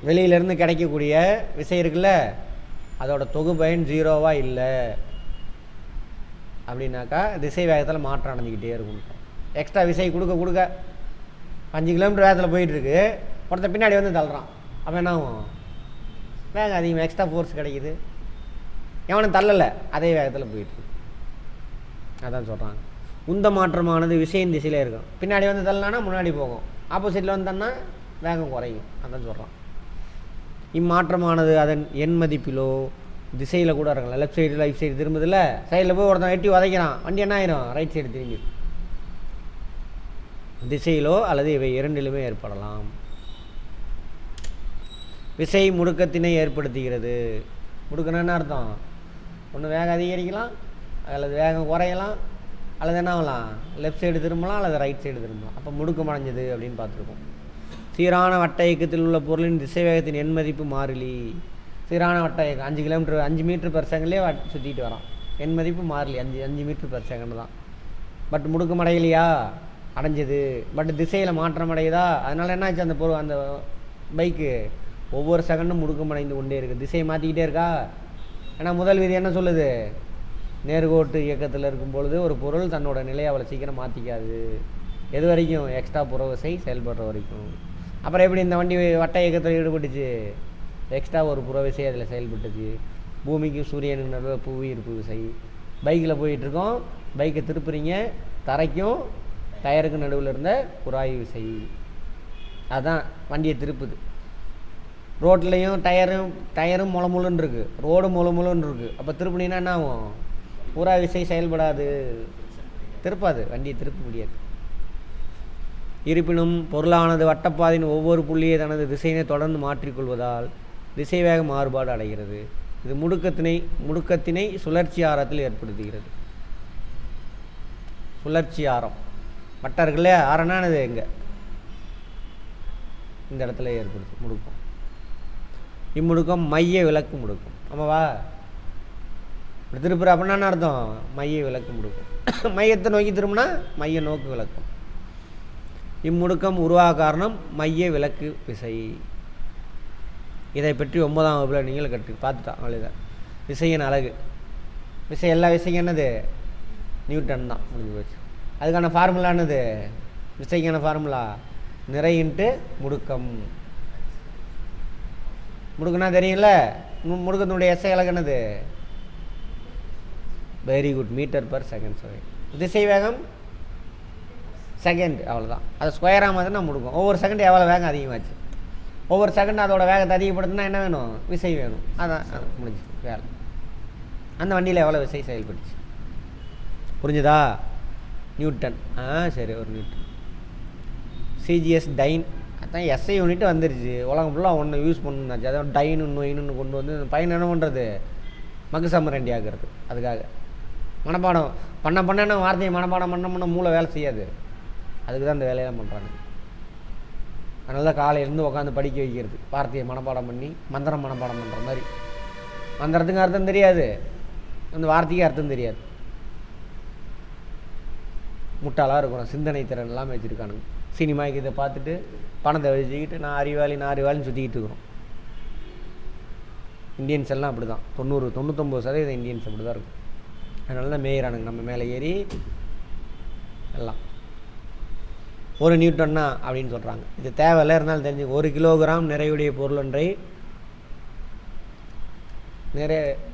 வெளியிலேருந்து கிடைக்கக்கூடிய விசை இருக்குல்ல, அதோட தொகுபயன் 0வாக இல்லை அப்படின்னாக்கா திசை வேகத்தில் மாற்றம் அடைஞ்சிக்கிட்டே இருக்கும். எக்ஸ்ட்ரா விசை கொடுக்க கொடுக்க 5 கிலோமீட்டர் வேகத்தில் போயிட்டுருக்கு, ஒருத்தர் பின்னாடி வந்து தள்ளுறான். அப்போ என்ன ஆகும்? வேகம் அதிகமாக எக்ஸ்ட்ரா ஃபோர்ஸ் கிடைக்குது. எவனும் தள்ளலை, அதே வேகத்தில் போயிட்டுருக்கு. அதான் சொல்கிறாங்க. உந்த மாற்றமானது விசையின் திசையில் இருக்கும். பின்னாடி வந்து தள்ளனா முன்னாடி போகும், ஆப்போசிட்டில் வந்து தள்ளனா வேகம் குறையும். அதான் சொல்கிறான். இம்மாற்றமானது அதன் எண் மதிப்பிலோ திசையில் கூட இருக்கலாம். லெஃப்ட் சைடு ரைட் சைடு திரும்புதில்ல, சைடில் போய் ஒருத்தன் எட்டி உதைக்கிறான், வண்டி என்ன ஆயிரும்? ரைட் சைடு திரும்பி. திசையிலோ அல்லது இவை இரண்டிலுமே ஏற்படலாம். விசை முடுக்கத்தினை ஏற்படுத்துகிறது. முடுக்கணும் என்ன அர்த்தம்? ஒன்று வேகம் அதிகரிக்கலாம், அல்லது வேகம் குறையலாம், அல்லது என்ன ஆகலாம்? லெஃப்ட் சைடு திரும்பலாம், அல்லது ரைட் சைடு திரும்பலாம். அப்போ முடுக்கம் அடைஞ்சது அப்படின்னு பார்த்துருக்கோம். சீரான வட்ட இயக்கத்தில் உள்ள பொருளின் திசை வேகத்தின் எண் மதிப்பு மாறிலி. சீரான வட்ட இயக்கம் 5 கிலோமீட்டர் 5 மீட்டர் பெர் செகண்ட்லேயே சுற்றிட்டு வரான். எண் மதிப்பு மாறிலி 5 மீட்டர் பெர் செகண்ட் தான். பட் முடுக்கம் அடையலையா? அடைஞ்சது. பட் திசையில் மாற்றம் அடையுதா? அதனால் என்ன ஆச்சு? அந்த பைக்கு ஒவ்வொரு செகண்டும் முடுக்கம் அடைந்து கொண்டே இருக்குது, திசையை மாற்றிக்கிட்டே இருக்கா. ஏன்னா முதல் விதி என்ன சொல்லுது? நேர்கோட்டு இயக்கத்தில் இருக்கும் பொழுது ஒரு பொருள் தன்னோட நிலையை அவ்வளோ சீக்கிரம் மாற்றிக்காது. எது வரைக்கும்? எக்ஸ்ட்ரா புறவிசை செயல்படுற வரைக்கும். அப்புறம் எப்படி இந்த வண்டி வட்ட இயக்கத்தில் ஈடுபட்டுச்சு? எக்ஸ்ட்ரா ஒரு புறவிசை அதில் செயல்பட்டுச்சு. பூமிக்கும் சூரியனுக்கு நடுவில் புவி ஈர்ப்பு விசை. பைக்கில் போயிட்டுருக்கோம், பைக்கை திருப்புறீங்க, தரைக்கும் டயருக்கு நடுவில் இருந்த குறாய் விசை அதுதான் வண்டியை திருப்புது. ரோட்லேயும் டயரும் முழுன்னு இருக்குது, ரோடு முழுன்னு இருக்குது. அப்போ திருப்பினீங்கன்னா என்ன ஆகும்? பூரா விசை செயல்படாது, திருப்பாது, வண்டியை திருப்ப முடியாது. இருப்பினும் பொருளானது வட்டப்பாதையின் ஒவ்வொரு புள்ளியை தனது திசையினை தொடர்ந்து மாற்றிக்கொள்வதால் திசை வேக மாறுபாடு அடைகிறது. இது முடுக்கத்தினை சுழற்சி ஆரத்தில் ஏற்படுத்துகிறது. சுழற்சி ஆரம் வட்டம் இருக்குல்ல, ஆரம்னானது எங்கே? இந்த இடத்துல ஏற்படுது முடுக்கம். இம்முடுக்கம் மைய விலக்கு முடுக்கம். ஆமாவா? இப்படி திருப்புற அப்படின்னா என்ன அர்த்தம்? மைய விலக்கு முடுக்கம். மையத்தை நோக்கி திரும்பினா மைய நோக்கு விளக்கம். இம்முடுக்கம் உருவாக காரணம் மைய விலக்கு விசை. இதை பற்றி 9ஆம் வகுப்பில் நீங்கள் பார்த்துட்டான். அவ்வளோதான் விசையின் அழகு. விசை எல்லா விசையும் என்னது? நியூட்டன் தான். முடிஞ்சு போச்சு. அதுக்கான ஃபார்முலா என்னது? விசைக்கான ஃபார்முலா நிறை இன்ட்டு முடுக்கம். முடுக்குன்னா தெரியும்ல, முடுக்கத்தினுடைய எஸ்ஐ அழகு என்னது? Very good, meter per second square. திசை வேகம் செகண்ட், அவ்வளோதான். அதை ஸ்கொயராக மாதிரி நான் முடுக்கும். ஒவ்வொரு செகண்ட் எவ்வளோ வேகம் அதிகமாச்சு, ஒவ்வொரு செகண்ட் அதோட வேகத்தை அதிகப்படுத்தினா என்ன வேணும்? விசை வேணும். அதான் முடிஞ்சு வேலை. அந்த வண்டியில் எவ்வளோ விசை செயல்பட்டுச்சு புரிஞ்சுதா? நியூட்டன். சரி, ஒரு நியூட்டன். சிஜிஎஸ் டைன், அதான் எஸ்ஐ யூனிட்டு வந்துருச்சு. உலகம் ஃபுல்லாக ஒன்று யூஸ் பண்ணணுன்னாச்சு. அதான் டைனு நொயின்னு கொண்டு வந்து பையன் என்ன பண்ணுறது? மகுசமரண்டி ஆகிறது. அதுக்காக மனப்பாடம் பண்ண வார்த்தையை மனப்பாடம் பண்ண மூளை வேலை செய்யாது. அதுக்கு தான் இந்த வேலையெல்லாம் பண்ணுறாங்க. அதனால தான் காலையிலேருந்து உட்காந்து படிக்க வைக்கிறது, வார்த்தையை மனப்பாடம் பண்ணி மந்திரம் மனப்பாடம் பண்ணுற மாதிரி. மந்திரத்துக்கு அர்த்தம் தெரியாது, அந்த வார்த்தைக்கு அர்த்தம் தெரியாது. முட்டாளாக இருக்கணும், சிந்தனை திறன் எல்லாமே வச்சுருக்கானுங்க. சினிமாவுக்கு இதை பார்த்துட்டு பணத்தை வச்சுக்கிட்டு நான் அறிவாளின்னு சுற்றிக்கிட்டு இருக்கிறோம். இந்தியன்ஸ் எல்லாம் அப்படி தான். 99% இந்தியன்ஸ் அப்படி தான் இருக்கும். அதனால தான் மேயிறானுங்க நம்ம மேலே ஏறி எல்லாம். ஒரு நியூட்டன்னா அப்படின்னு சொல்கிறாங்க. இது தேவையில்லை, இருந்தாலும் தெரிஞ்சு. 1 கிலோகிராம் நிறையுடைய பொருள் ஒன்றை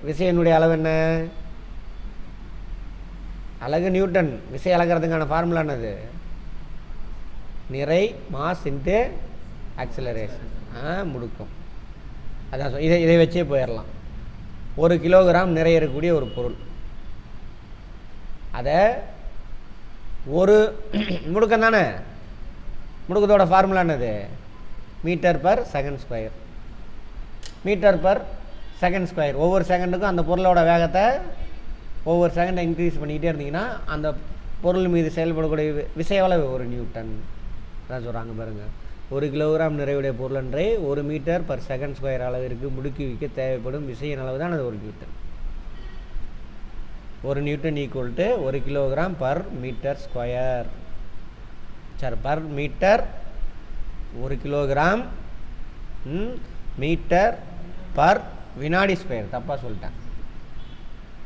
விசையினுடைய அளவு என்ன? அலகு நியூட்டன். விசை அலகிறதுக்கான ஃபார்முலா என்னது? நிறை மாஸ் இன்ட்டு ஆக்சிலரேஷன், முடுக்கம். அதான் இதை வச்சே போயிடலாம். 1 கிலோகிராம் நிறைய இருக்கக்கூடிய ஒரு பொருள், அதை ஒரு முடுக்கம் தானே. முடுக்கத்தோட ஃபார்முலா என்னது? Meter per second square. Meter per second square. ஒவ்வொரு செகண்டுக்கும் அந்த பொருளோட வேகத்தை ஒவ்வொரு செகண்டை இன்க்ரீஸ் பண்ணிக்கிட்டே இருந்தீங்கன்னா அந்த பொருள் மீது செயல்படக்கூடிய விசை எவ்வளவு? 1 நியூட்டன். அதான் சொல்கிறாங்க பாருங்கள். 1 கிலோகிராம் நிறையுடைய பொருளொன்றை 1 மீட்டர் பர் செகண்ட் ஸ்கொயர் அளவிற்கு முடுக்கி தேவைப்படும் விசையின் அளவு தான் அது 1 newton. 1 newton equal to 1 kilogram per metre square. சரி, per metre 1 kilogram metre per வினாடி ஸ்கொயர். தப்பாக சொல்லிட்டேன்,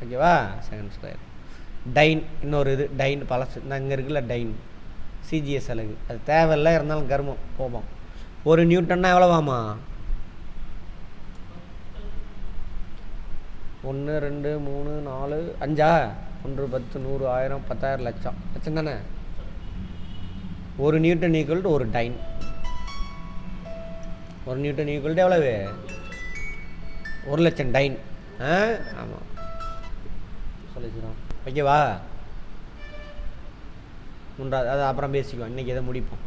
ஓகேவா? Second square. டைன், இன்னொரு இது டைன் பழசு. நான் இங்கே இருக்குல்ல டைன், சிஜிஎஸ் அலகு, அது தேவையில்லை, இருந்தாலும் கர்மம் போவோம். 1 நியூட்டன்னா எவ்வளோவாமா? 1 2 3 4 5 1 10 100 1000 10,000 லட்சம். லட்சம் தானே? 1 newton equal to 1 time. 1 newton equal to எவ்வளவு? 1 லட்சம் டைன். ஆமாம், சொல்லிச்சுக்கிறோம், ஓகேவா? 3வது அது அப்புறம் பேசிக்குவோம், இன்றைக்கி எதை முடிப்போம்.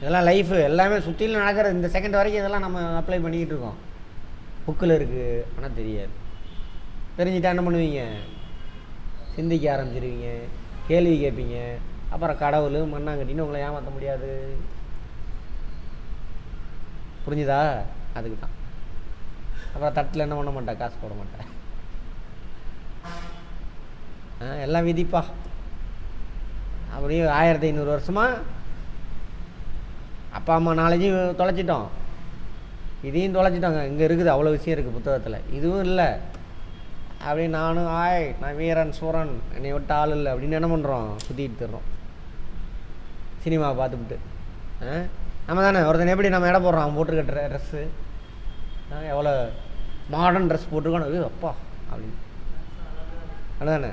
இதெல்லாம் லைஃபு எல்லாமே சுற்றிலும் நடக்கிறது. இந்த செகண்ட் வரைக்கும் இதெல்லாம் நம்ம அப்ளை பண்ணிக்கிட்டு இருக்கோம். புக்கில் இருக்குது, ஆனால் தெரியாது. தெரிஞ்சுட்டா என்ன பண்ணுவீங்க? சிந்திக்க ஆரம்பிச்சிருவீங்க, கேள்வி கேட்பீங்க, அப்புறம் கடவுள் மண்ணாங்கட்டின்னு உங்களை ஏமாற்ற முடியாது. புரிஞ்சுதா? அதுக்கு தான். அப்புறம் தட்டில் என்ன பண்ண மாட்டேன், காசு போட மாட்டேன். எல்லாம் விதிப்பா. அப்படியே 1500 வருஷமாக அப்பா அம்மா நாலேஜும் தொலைச்சிட்டோம், இதையும் தொலைச்சிட்டோங்க. இங்கே இருக்குது, அவ்வளோ விஷயம் இருக்குது புத்தகத்தில். இதுவும் இல்லை. அப்படி நானும் நான் வீரன் சூரன், என்னை விட்டு ஆள் இல்லை அப்படின்னு என்ன பண்ணுறோம்? சுற்றிட்டு தர்றோம் சினிமாவை பார்த்துக்கிட்டு. நம்ம தானே ஒருத்தன் எப்படி நம்ம இடம் போடுறோம், அவன் போட்டுருக்க ட்ரெஸ்ஸு எவ்வளோ மாடர்ன் ட்ரெஸ் போட்டிருக்கோன்னு, அப்பா அப்படின்னு. அதுதானே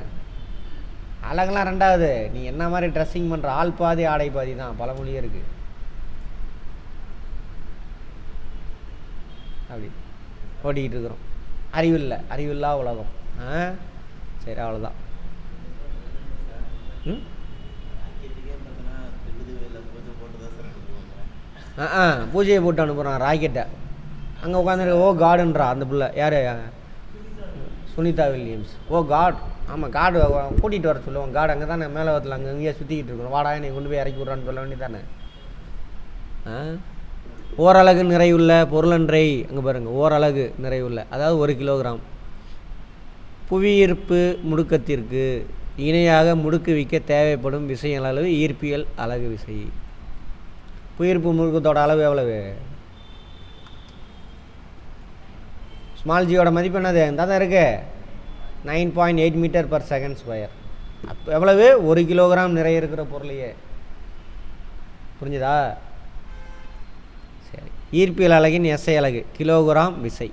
அழகெல்லாம் ரெண்டாவது, நீ என்ன மாதிரி ட்ரெஸ்ஸிங் பண்ணுற, ஆள் பாதி ஆடை பாதி தான், பழமொழியே இருக்குது. அப்படி ஓட்டிக்கிட்டு இருக்கிறோம். அறிவில்லை, அறிவில்லா உலகம். சரி, அவ்வளோதான். பூஜையை போட்டு அனுப்புகிறான் ராக்கெட்டை. அங்கே உட்காந்துரு, ஓ காடுன்றா அந்த பிள்ளை. யார்? சுனிதா வில்லியம்ஸ். ஓ காட். ஆமாம், காடு கூட்டிகிட்டு வர சொல்லுவோம். காடு அங்கே தானே மேலே வரல, அங்கே அங்கேயே சுற்றிக்கிட்டு இருக்கணும். வாடா நீ கொண்டு போய் இறக்கி விட்றான்னு சொல்ல வேண்டியதானே. ஓரளகு நிறையுள்ள பொருளன்றை அங்கே பாருங்கள், ஓரளகு நிறையுள்ள, அதாவது 1 கிலோகிராம். புவியீர்ப்பு முடுக்கத்திற்கு இணையாக முடுக்குவிக்க தேவைப்படும் விசையின் அளவு ஈர்ப்பியல் அலகு விசை. புவியீர்ப்பு முடுக்கத்தோட அளவு எவ்வளவு? ஸ்மால் ஜியோட மதிப்பு என்னது? இந்த தான் இருக்கு, 9.8 மீட்டர் பர் செகண்ட் ஸ்கொயர். அப்போ எவ்வளவு? 1 கிலோகிராம் நிறைய இருக்கிற பொருளையே. புரிஞ்சுதா? சரி. ஈர்ப்பியல் அலகின் எஸ்ஐ அலகு கிலோகிராம் விசை.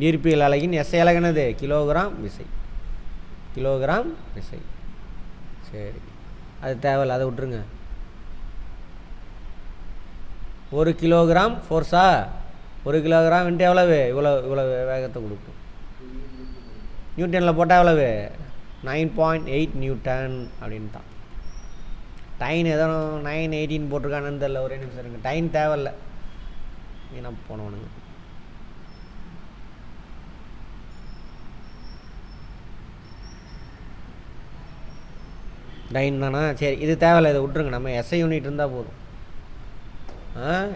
ஈர்ப்பியல் அலகின் எஸ்ஐ அலகு என்னது? கிலோகிராம் விசை. கிலோகிராம் விசை. சரி, அது தேவையில்லை, அதை விட்டுருங்க. 1 கிலோகிராம் ஃபோர்ஸா? 1 கிலோகிராம் இன்ட்டு எவ்வளவு? இவ்வளோ வேகத்தை கொடுக்கும். நியூட்டனில் போட்டால் எவ்வளவு? 9.8 நியூட்டன் அப்படின்னு தான். டைன் ஏதோ 918 போட்டிருக்கானு தெரியல, ஒரே நிமிஷம் இருக்குது. டைன் தேவையில்லை, வீணா போனவனுங்க. டைன் தானா? சரி, இது தேவையில்லை, இதை விட்டுருங்க. நம்ம எஸ்ஐ யூனிட் இருந்தால் போதும்.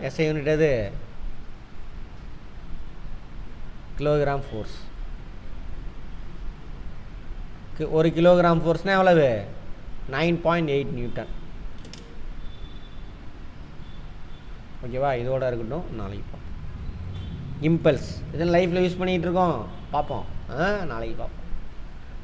எஸ்ஐ யூனிட் எது? Kilogram force. 1 கிலோகிராம் ஃபோர்ஸ்னால் எவ்வளவு? 9.8 நியூட்டன். ஓகேவா? இதோட இருக்கட்டும், நாளைக்கு பார்ப்போம். இம்பல்ஸ் இதெல்லாம் லைஃப்பில் யூஸ் பண்ணிகிட்டு இருக்கோம், பார்ப்போம். நாளைக்கு பார்ப்போம்.